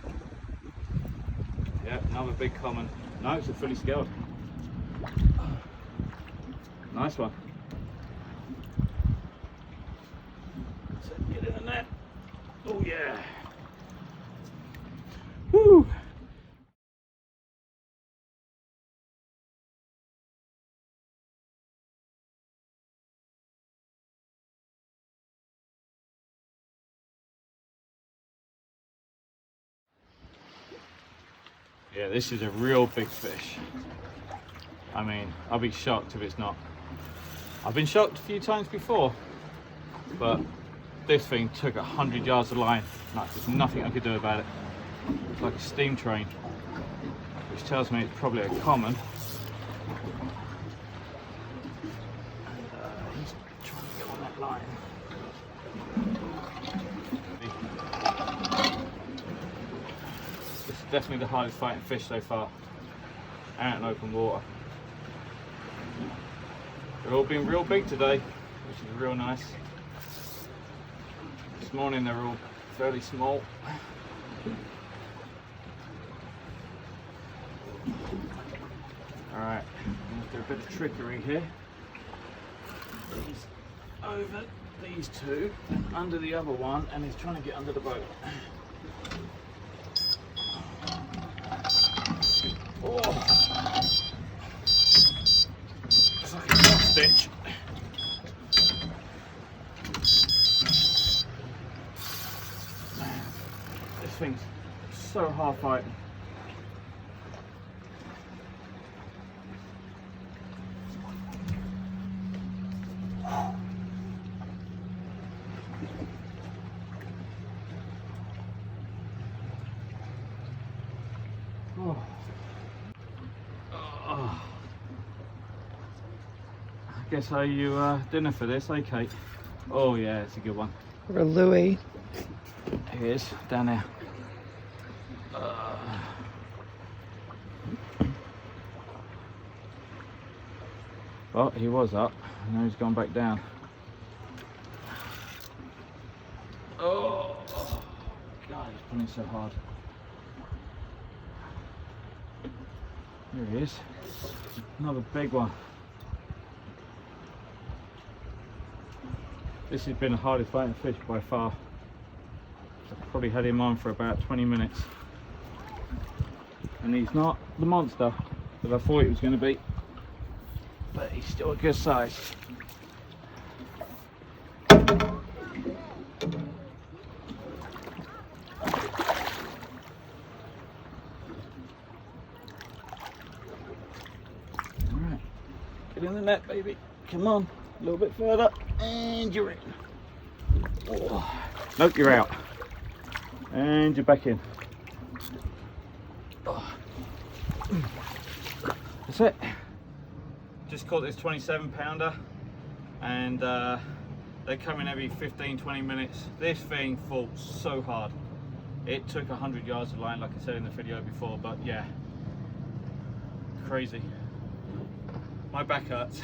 Yeah, another big common. No, it's a fully scaled. Nice one. So get in the net. Oh yeah. Woo! Yeah, this is a real big fish. I mean, I'll be shocked if it's not. I've been shocked a few times before, but this thing took 100 yards of line. No, there's nothing I could do about it. It's like a steam train, which tells me it's probably a common. And he's trying to get on that line. This is definitely the hardest fighting fish so far, out in open water. They're all been real big today, which is real nice. This morning they're all fairly small. Alright, let's do a bit of trickery here. He's over these two and under the other one, and he's trying to get under the boat. Oh! It's like a hot stitch. This thing's so hard fighting. Oh. Oh. I guess I owe you dinner for this, eh, Kate? Oh yeah, it's a good one. Or Louis. Here he is, down there. Well, he was up, now he's gone back down. Oh, God, he's pulling so hard. There he is. Another big one. This has been the hardest fighting fish by far. I've probably had him on for about 20 minutes. And he's not the monster that I thought he was going to be. But he's still a good size. Alright, get in the net, baby. Come on, a little bit further, and you're in. Oh. Nope, you're out. And you're back in. Oh. That's it. Just caught this 27 pounder, and they come in every 15-20 minutes. This thing fought so hard. It took 100 yards of line, like I said in the video before, but yeah, crazy. My back hurts.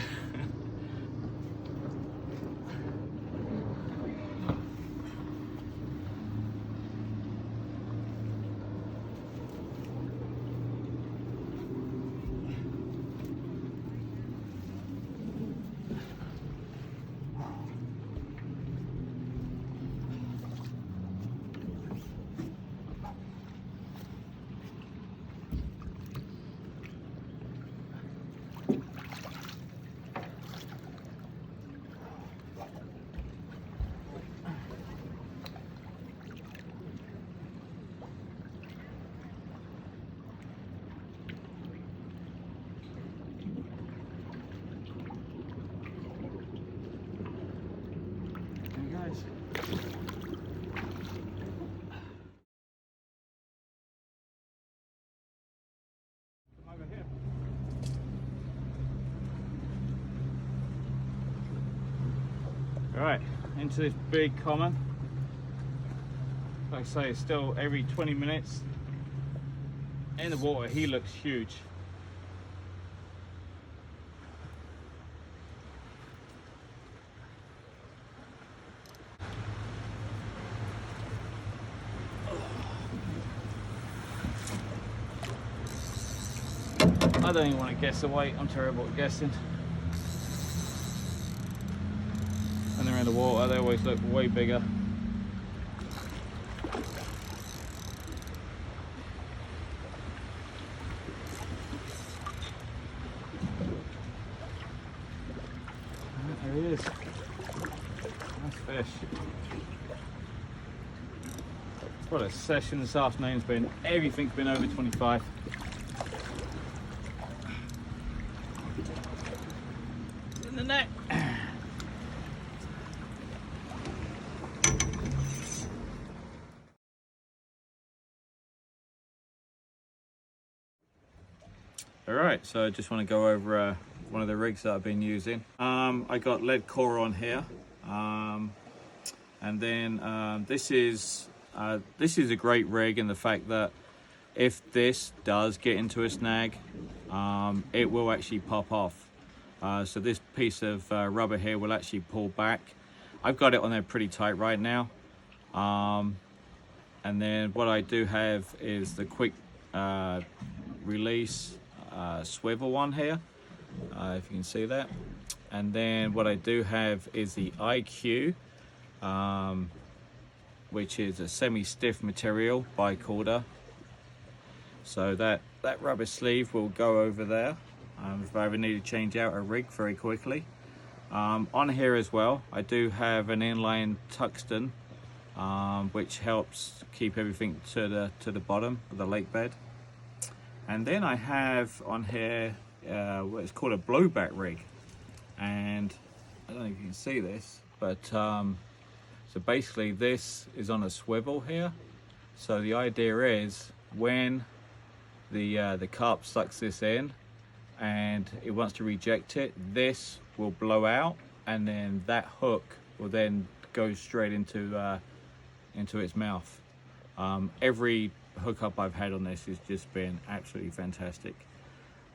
Right, into this big common. Like I say, it's still every 20 minutes in the water. He looks huge. I don't even want to guess the weight. I'm terrible at guessing. When they're in the water, they always look way bigger. There he is. Nice fish. What a session this afternoon's been. Everything's been over 25. In the net. Alright, so I just want to go over one of the rigs that I've been using. I got lead core on here, and then this is a great rig in the fact that if this does get into a snag, it will actually pop off. So this piece of rubber here will actually pull back. I've got it on there pretty tight right now. And then what I do have is the quick release swivel one here, if you can see that. And then what I do have is the IQ, which is a semi-stiff material bicorder. So that rubber sleeve will go over there if I ever need to change out a rig very quickly. On here as well, I do have an inline tungsten, which helps keep everything to the bottom of the lake bed. And then I have on here what is called a blowback rig, and I don't know if you can see this, but so basically this is on a swivel here. So the idea is when the carp sucks this in and it wants to reject it, this will blow out, and then that hook will then go straight into its mouth. Every hookup I've had on this has just been absolutely fantastic.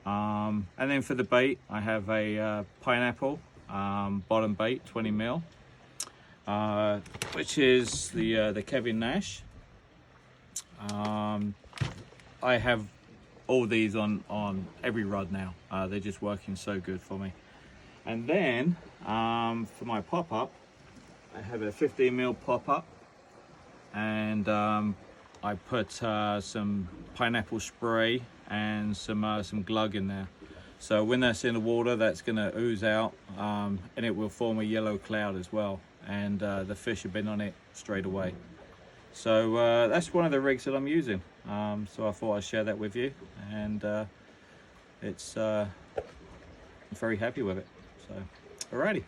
And then for the bait, I have a pineapple bottom bait, 20 mil, which is the Kevin Nash. I have all these on every rod now. They're just working so good for me. And then for my pop-up, I have a 15mm pop-up, and I put some pineapple spray and some glug in there. So when that's in the water, that's going to ooze out, and it will form a yellow cloud as well. And the fish have been on it straight away. So that's one of the rigs that I'm using. So I thought I'd share that with you, and it's I'm very happy with it. So, alrighty.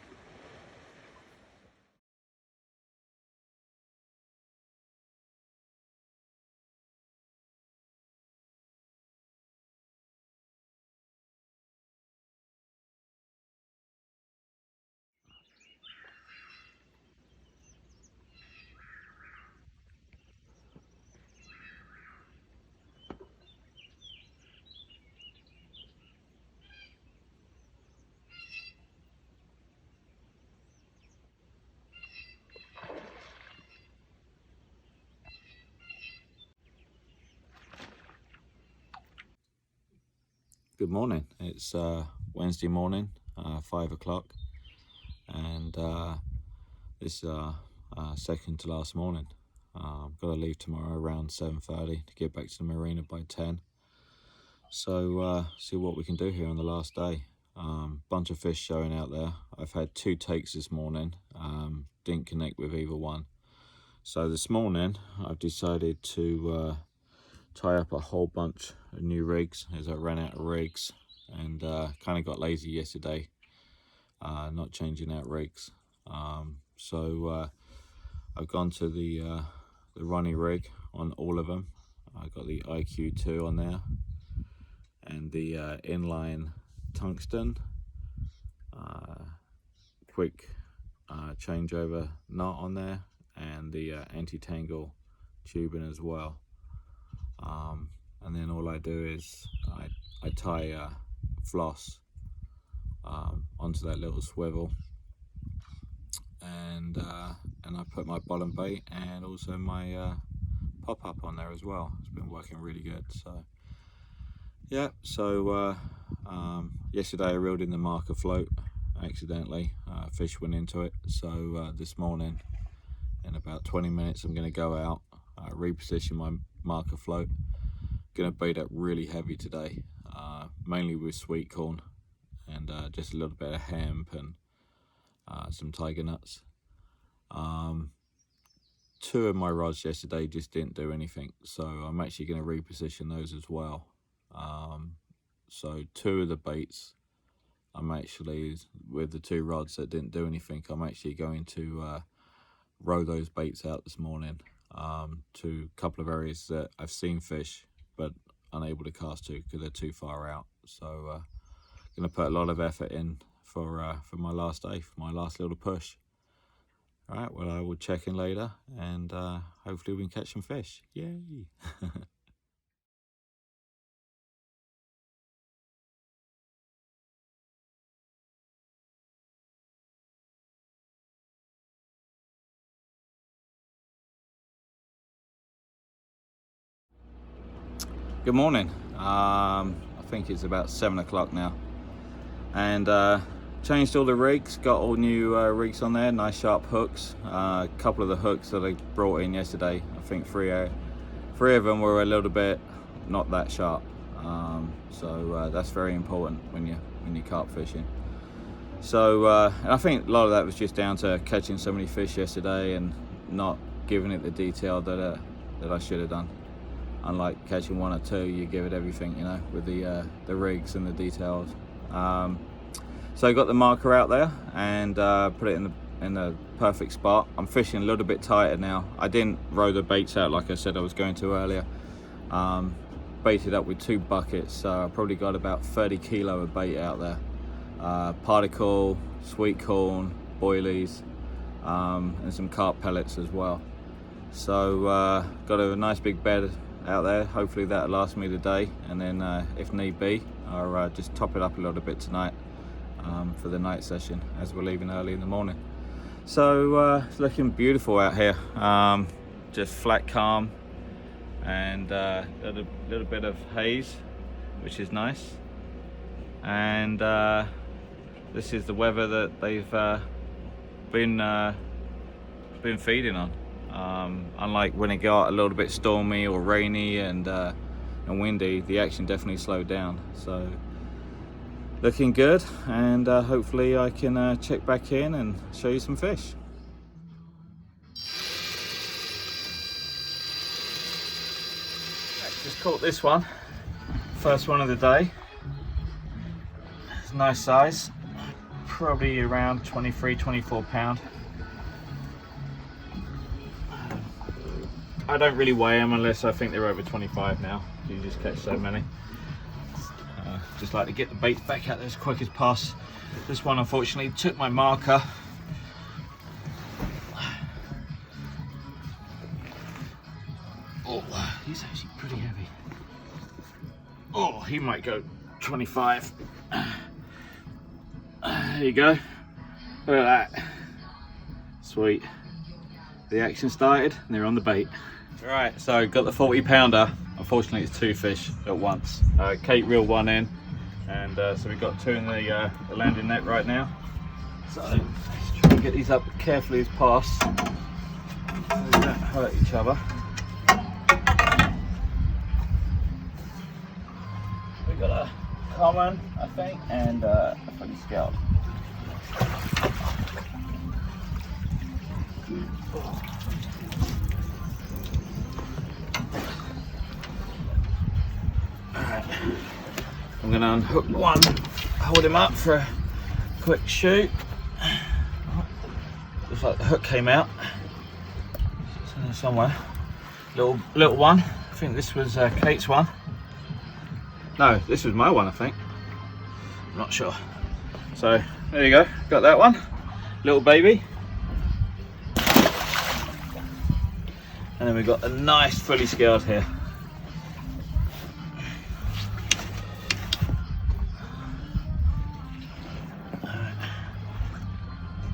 Good morning. It's Wednesday morning, 5 o'clock, and this is second to last morning. I've got to leave tomorrow around 7:30 to get back to the marina by 10. So see what we can do here on the last day. Bunch of fish showing out there. I've had 2 takes this morning, didn't connect with either one. So this morning I've decided to tie up a whole bunch of new rigs as I ran out of rigs, and kind of got lazy yesterday, not changing out rigs. So I've gone to the running rig on all of them. I got the IQ2 on there, and the inline tungsten quick changeover knot on there, and the anti-tangle tubing as well. And then all I do is I tie floss onto that little swivel, and I put my bottom bait and also my pop-up on there as well. It's been working really good. So yeah, so yesterday I reeled in the marker float accidentally. Fish went into it. So this morning, in about 20 minutes, I'm going to go out, reposition my marker float. Going to bait up really heavy today, mainly with sweet corn and just a little bit of hemp and some tiger nuts. 2 of my rods yesterday just didn't do anything, so I'm actually going to reposition those as well. So 2 of the baits, I'm actually, with the 2 rods that didn't do anything, I'm actually going to row those baits out this morning to a couple of areas that I've seen fish but unable to cast to because they're too far out. So going to put a lot of effort in for my last day, for my last little push. All right, well, I will check in later, and hopefully we can catch some fish. Yay! Good morning. I think it's about 7 o'clock now, and changed all the rigs, got all new rigs on there, nice sharp hooks. A couple of the hooks that I brought in yesterday, I think three of them were a little bit not that sharp. So that's very important when you're carp fishing. So and I think a lot of that was just down to catching so many fish yesterday and not giving it the detail that I should have done. Unlike catching 1 or 2, you give it everything, you know, with the rigs and the details. So I got the marker out there and put it in the perfect spot. I'm fishing a little bit tighter now. I didn't row the baits out like I said I was going to earlier. Baited up with 2 buckets, so I probably got about 30 kilo of bait out there. Particle, sweet corn, boilies, and some carp pellets as well. So got a nice big bed out there. Hopefully that'll last me the day, and then if need be, I'll just top it up a little bit tonight for the night session as we're leaving early in the morning. So it's looking beautiful out here, just flat calm, and a little bit of haze, which is nice. And this is the weather that they've been feeding on. Unlike when it got a little bit stormy or rainy and windy, the action definitely slowed down. So looking good, and hopefully I can check back in and show you some fish. Just caught this one, first one of the day. It's a nice size, probably around 23-24 pound. I don't really weigh them unless I think they're over 25 now. You just catch so many. Just like to get the baits back out there as quick as possible. This one unfortunately took my marker. Oh, he's actually pretty heavy. Oh, he might go 25. There you go. Look at that. Sweet. The action started and they're on the bait. Right, so got the 40 pounder. Unfortunately it's two fish at once. Kate reeled one in, and so we've got two in the landing net right now. So let's try and get these up carefully as possible so they don't hurt each other. We've got a common, I think, and a funny scallop. Alright, I'm going to unhook one, hold him up for a quick shoot. Looks like the hook came out. It's in there somewhere. Little one. I think this was Kate's one. No, this was my one, I think. I'm not sure. So there you go, got that one. Little baby. And then we've got a nice fully scaled here. Alright.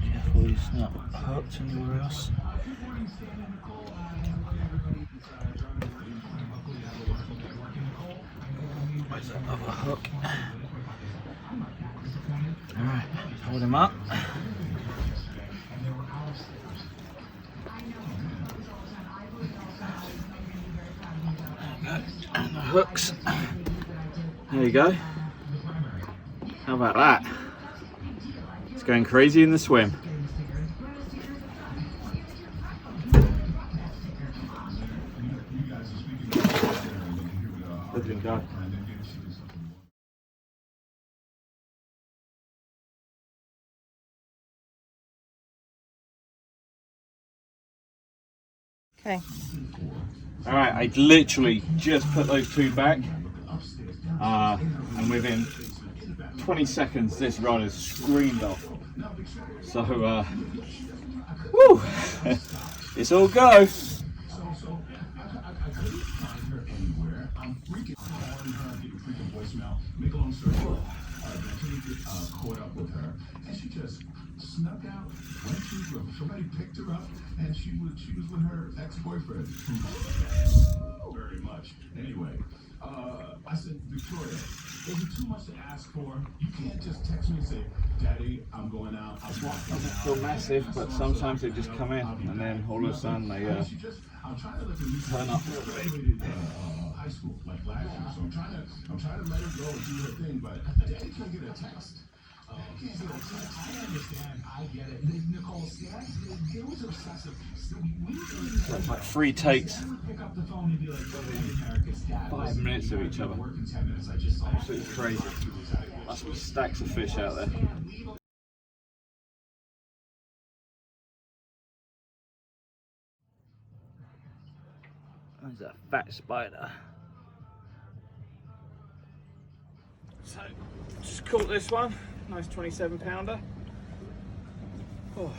Careful he's not hooked anywhere else. Where's that other hook? Alright, hold him up. And the hooks. There you go. How about that? It's going crazy in the swim. Look at him go. Okay. All right, I literally just put those two back, and within 20 seconds, this rod has screamed off. So, woo, it's all go. Caught up with her, and she just snuck out, went to somebody picked her up, and she was with her ex-boyfriend. Very much. Anyway, I said, Victoria, is it too much to ask for? You can't just text me and say, Daddy, I'm going out. I'm walking out. Feel massive, but sometimes they just come in, and then all of a sudden they turn up. High school, like last year, so I'm trying to let her go and do her thing, but Daddy can't get a text. I understand. I get it. Nicole, it was obsessive. So it's like 3 takes, Pick up the phone and be like, 5 minutes of each other. working 10 minutes. I just saw Absolutely crazy. Must be stacks of fish out there. There's a fat spider. So, just caught this one. Nice 27 pounder. Oh,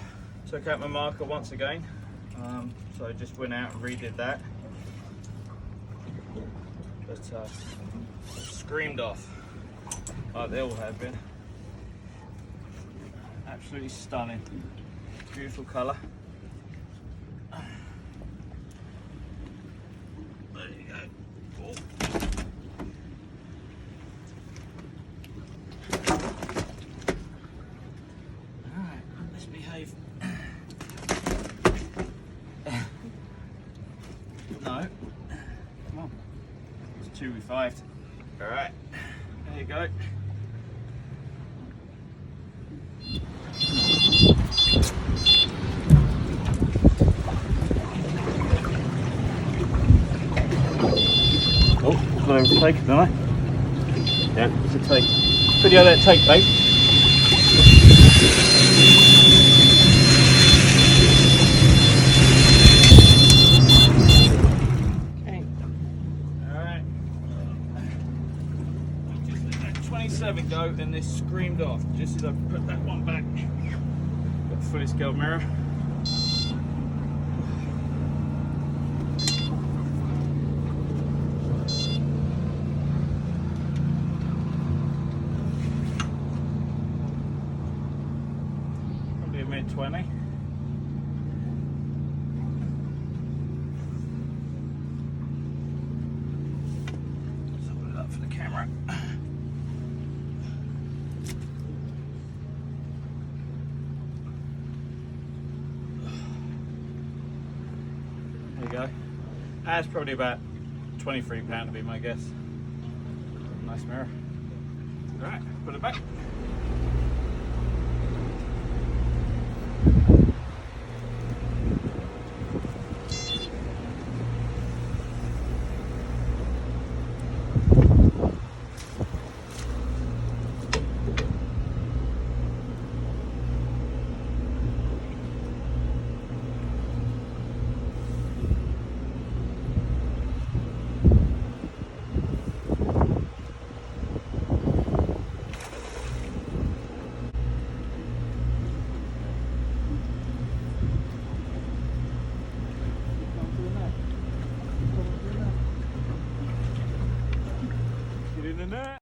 took out my marker once again. So I just went out and redid that. But screamed off, like they all have been. Absolutely stunning. Beautiful colour. There you No. Come on. It's 2 revived. Alright. There you go. Oh, got to overtake it, don't I? Yeah, it's a take. Video that take, babe. Okay. Alright. Just let that 27 go, and this screamed off just as I put that one back. Got the fully scaled mirror. Probably a mid-20. Let's hold it up for the camera. There you go. That's probably about £23 to be my guess. Nice mirror. Alright, put it back. Get in the net.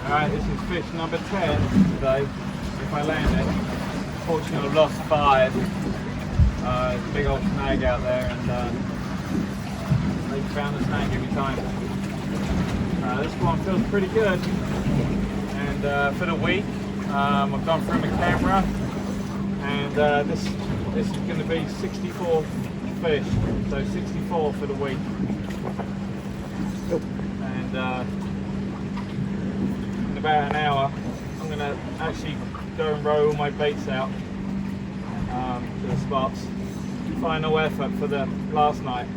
Alright, this is fish number 10 today, if I land it. Unfortunately I've lost 5. There's a big old snag out there, and they found the snag every time. This one feels pretty good, and for the week I've gone through my camera, and this is going to be 64 fish, so 64 for the week. And about an hour I'm going to actually go and row all my baits out to the spots. Final effort for the last night.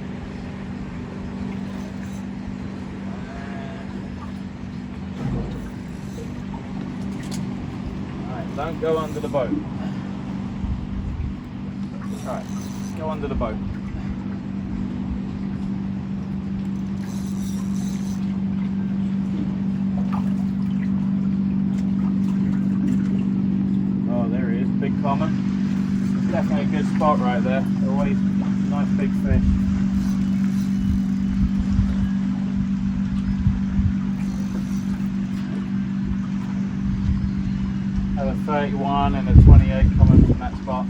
Alright, don't go under the boat. Alright, go under the boat. Big common. Definitely a good spot right there. Always nice big fish. Have a 31 and a 28 coming from that spot.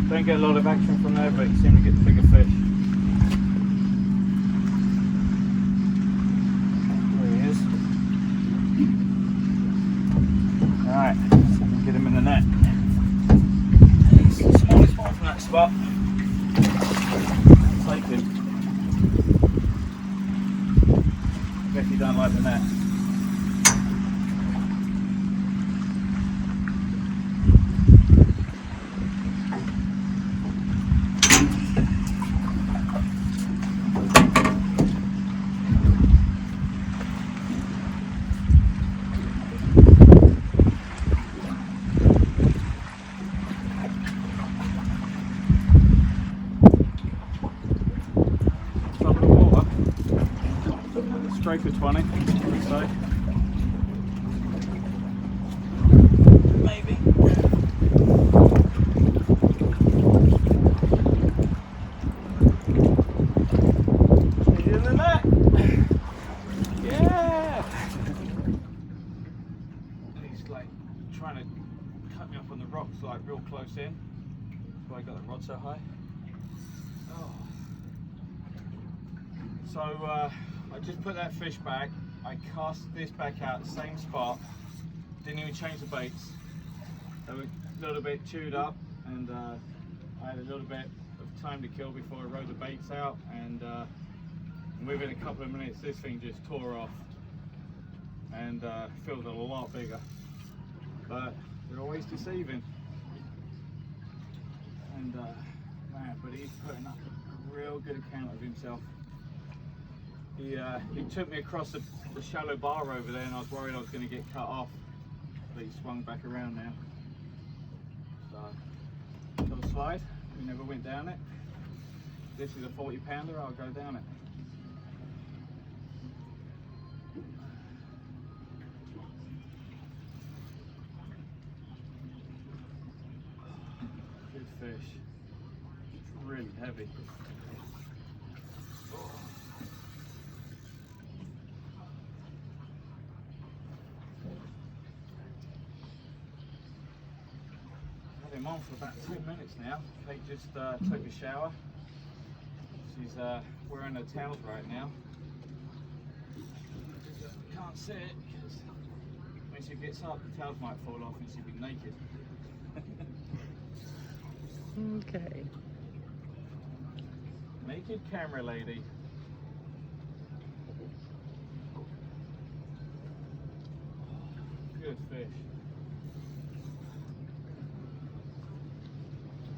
Don't get a lot of action from there, but you seem to get the bigger fish. There he is. Alright, so we can get him in the net. Smallest one from that spot. Take him. Guess he don't like the net. Straight for 20, I would say. lady. He's in the net. Yeah. He's like trying to cut me off on the rocks, like real close in. That's why I got the rod so high. Oh. So I just put that fish back. I cast this back out, same spot. Didn't even change the baits. They were a little bit chewed up, and I had a little bit of time to kill before I rode the baits out, and within a couple of minutes this thing just tore off and felt a lot bigger. But they're always deceiving. And man, but he's putting up a real good account of himself. He took me across the shallow bar over there, and I was worried I was going to get cut off, but he swung back around now. So, little slide, we never went down it. This is a 40 pounder, I'll go down it. Good fish, it's really heavy. Him on for about 10 minutes now. Kate just took a shower. She's wearing her towels right now. Can't see it because when she gets up, the towels might fall off and she'll be naked. Okay. Naked camera lady. Good fish.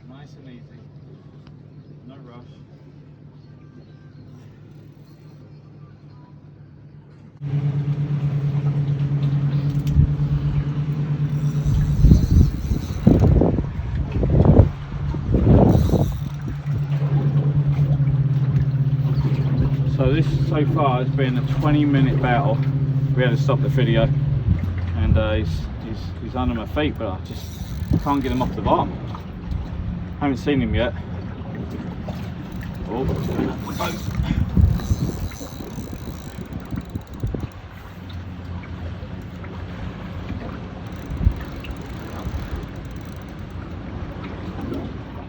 Nice and easy, no rush. So this so far has been a 20-minute battle. We had to stop the video, and he's under my feet, but I just can't get him off the bottom. Haven't seen him yet. Oh.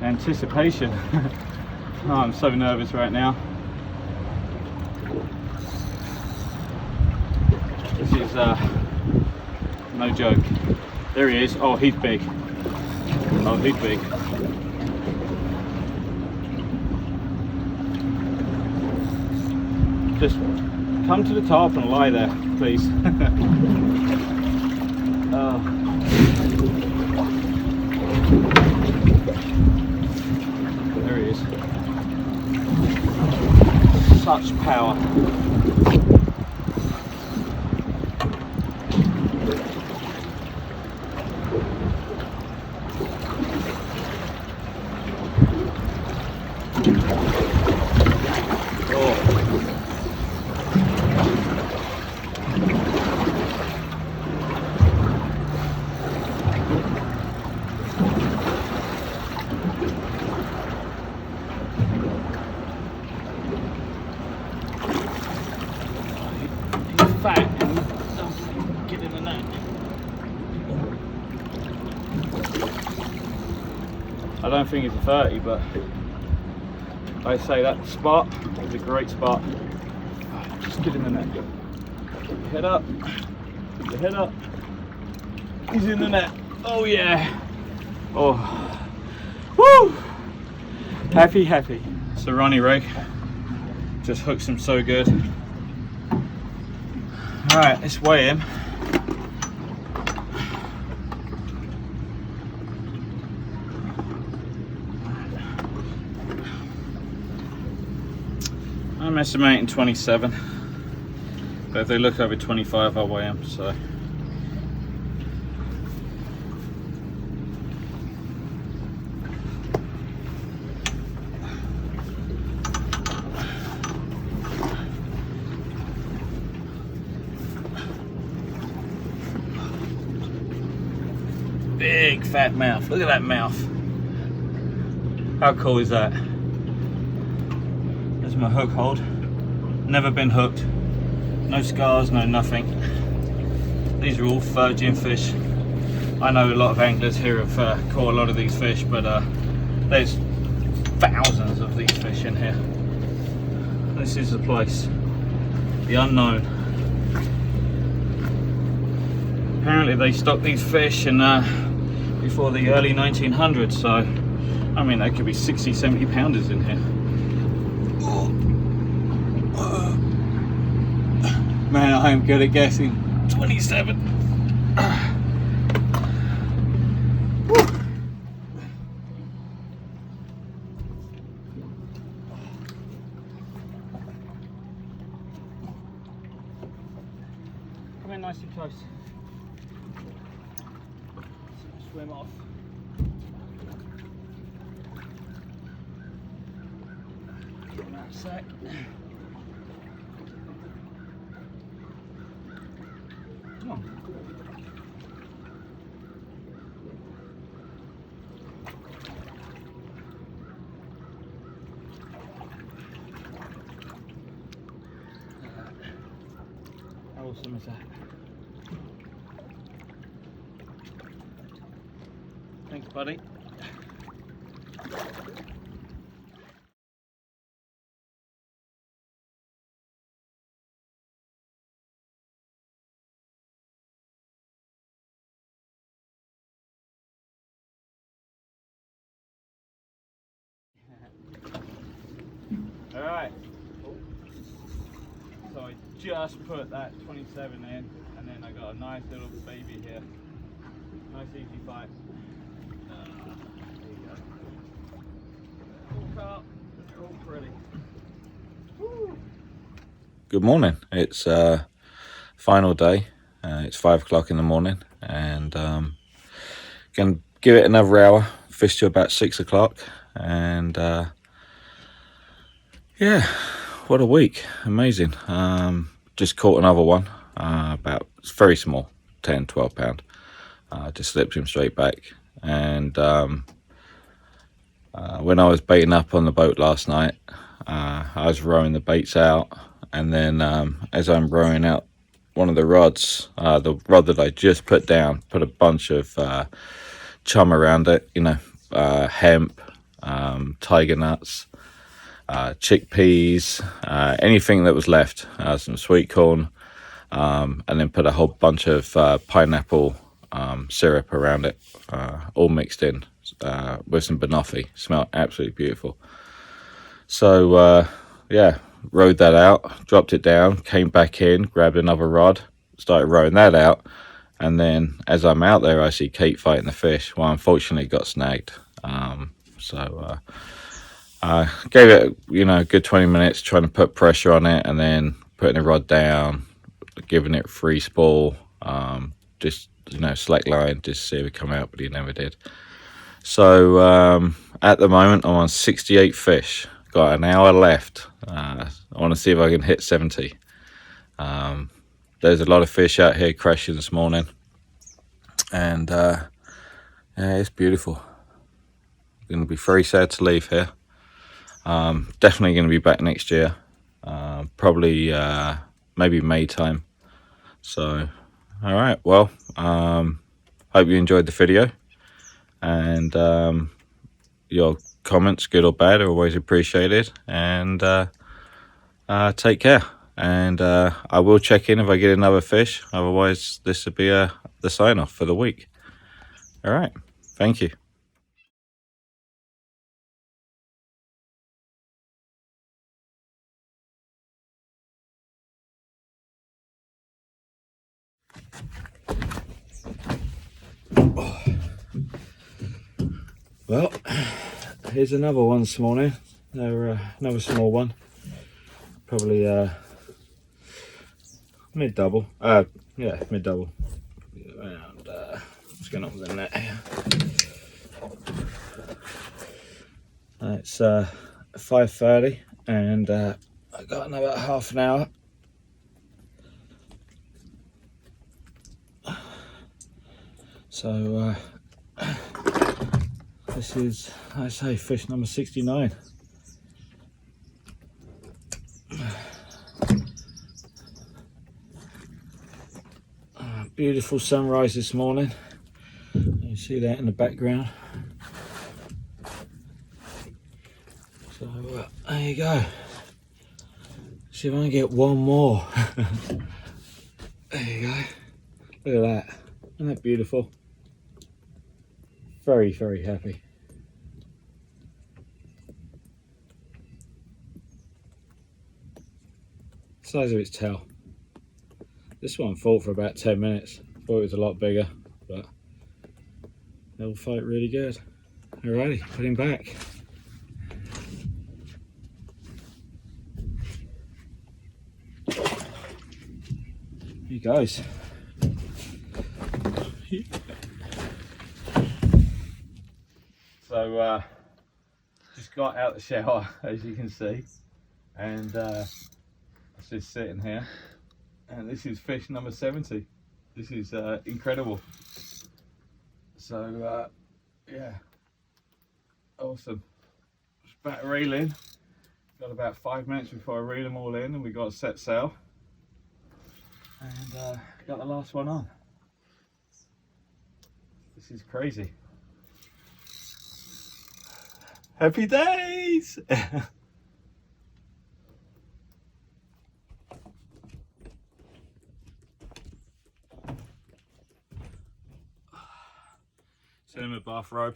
Anticipation. Oh, I'm so nervous right now. This is no joke. There he is. Oh, he's big. Oh, he's big. Just come to the top and lie there, please. There he is. Such power. Fat and get in the net. I don't think it's a 30, but I say that spot is a great spot. Just get in the net. Get your head up. Get your head up. He's in the net. Oh yeah. Oh. Woo! Happy, happy. It's the Ronnie rig. Just hooks him so good. Alright, let's weigh him. I'm estimating 27, but if they look over 25 I'll weigh them, so. Big fat mouth. Look at that mouth. How cool is that? There's my hook hold. Never been hooked. No scars, no nothing. These are all virgin fish. I know a lot of anglers here have caught a lot of these fish, but there's thousands of these fish in here. This is the place. The unknown. Apparently they stocked these fish in before the early 1900s, so I mean there could be 60, 70 pounders in here. Man, I am good at guessing. 27. Come in nice and close. Swim off. Give that a sec. Come on. How awesome is that? Thanks, buddy. All right. So I just put that 27 in, and then I got a nice little baby here. Nice easy fight. There you go. All carp, all pretty. Woo. Good morning. It's final day. It's 5 o'clock in the morning, and gonna give it another hour. Fish to about 6 o'clock, and yeah, what a week! Amazing. Just caught another one. It's very small, 10, 12 pound. Just slipped him straight back, and when I was baiting up on the boat last night, I was rowing the baits out, and then as I'm rowing out one of the rods, the rod that I just put down, put a bunch of chum around it, hemp, tiger nuts, chickpeas, anything that was left, some sweet corn, and then put a whole bunch of pineapple syrup around it, all mixed in with some banoffee. Smelled absolutely beautiful. So yeah, rode that out, dropped it down, came back in, grabbed another rod, started rowing that out, and then as I'm out there I see Kate fighting the fish. Well, unfortunately it got snagged. So I gave it a good 20 minutes trying to put pressure on it, and then putting the rod down, giving it free spool, just slack line, just to see if it come out, but he never did. So at the moment I'm on 68 fish, got an hour left. I want to see if I can hit 70. There's a lot of fish out here crashing this morning, and yeah, it's beautiful. Going to be very sad to leave here. Definitely going to be back next year, probably maybe May time. So all right, well, hope you enjoyed the video, and your comments, good or bad, are always appreciated. And take care, and I will check in if I get another fish. Otherwise this will be the sign off for the week. All right, thank you. Well, here's another one this morning. Another small one, probably mid-double. Yeah, mid-double. And what's going on with the net here? It's 5:30, and I got another half an hour. So This is, I say, fish number 69. Beautiful sunrise this morning. You see that in the background. So there you go. See if I can get one more. There you go. Look at that. Isn't that beautiful? Very, very happy. Size of its tail. This one fought for about 10 minutes. Thought it was a lot bigger, but they'll fight really good. Alrighty, put him back. He goes. So just got out the shower, as you can see, and it's just sitting here, and this is fish number 70. This is incredible. So yeah, awesome. Just about to reel in. Got about 5 minutes before I reel them all in, and we got to set sail. And got the last one on. This is crazy. Happy days! Cinema bathrobe.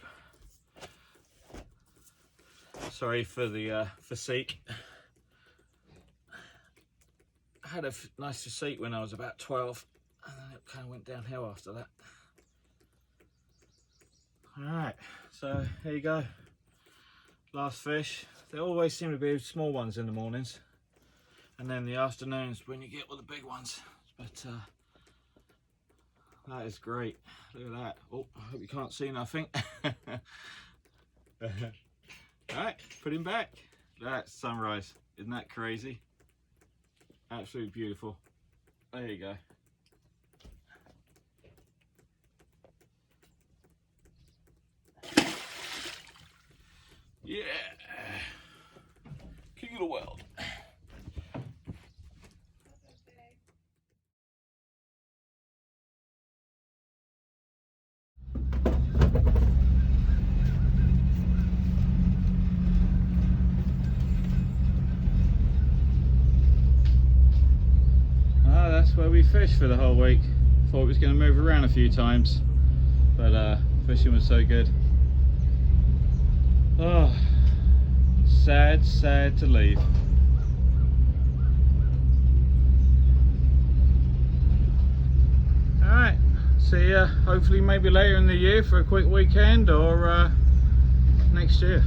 Sorry for the physique. I had a nice physique when I was about 12, and then it kind of went downhill after that. Alright, so here you go. Last fish. There always seem to be small ones in the mornings, and then the afternoons when you get all the big ones. But that is great. Look at that. Oh, I hope you can't see nothing. Alright, put him back. That's sunrise. Isn't that crazy? Absolutely beautiful. There you go. Yeah. King of the world. That's where we fished for the whole week. Thought it was going to move around a few times, but fishing was so good. Oh, sad to leave. Alright, see ya hopefully maybe later in the year for a quick weekend, or next year.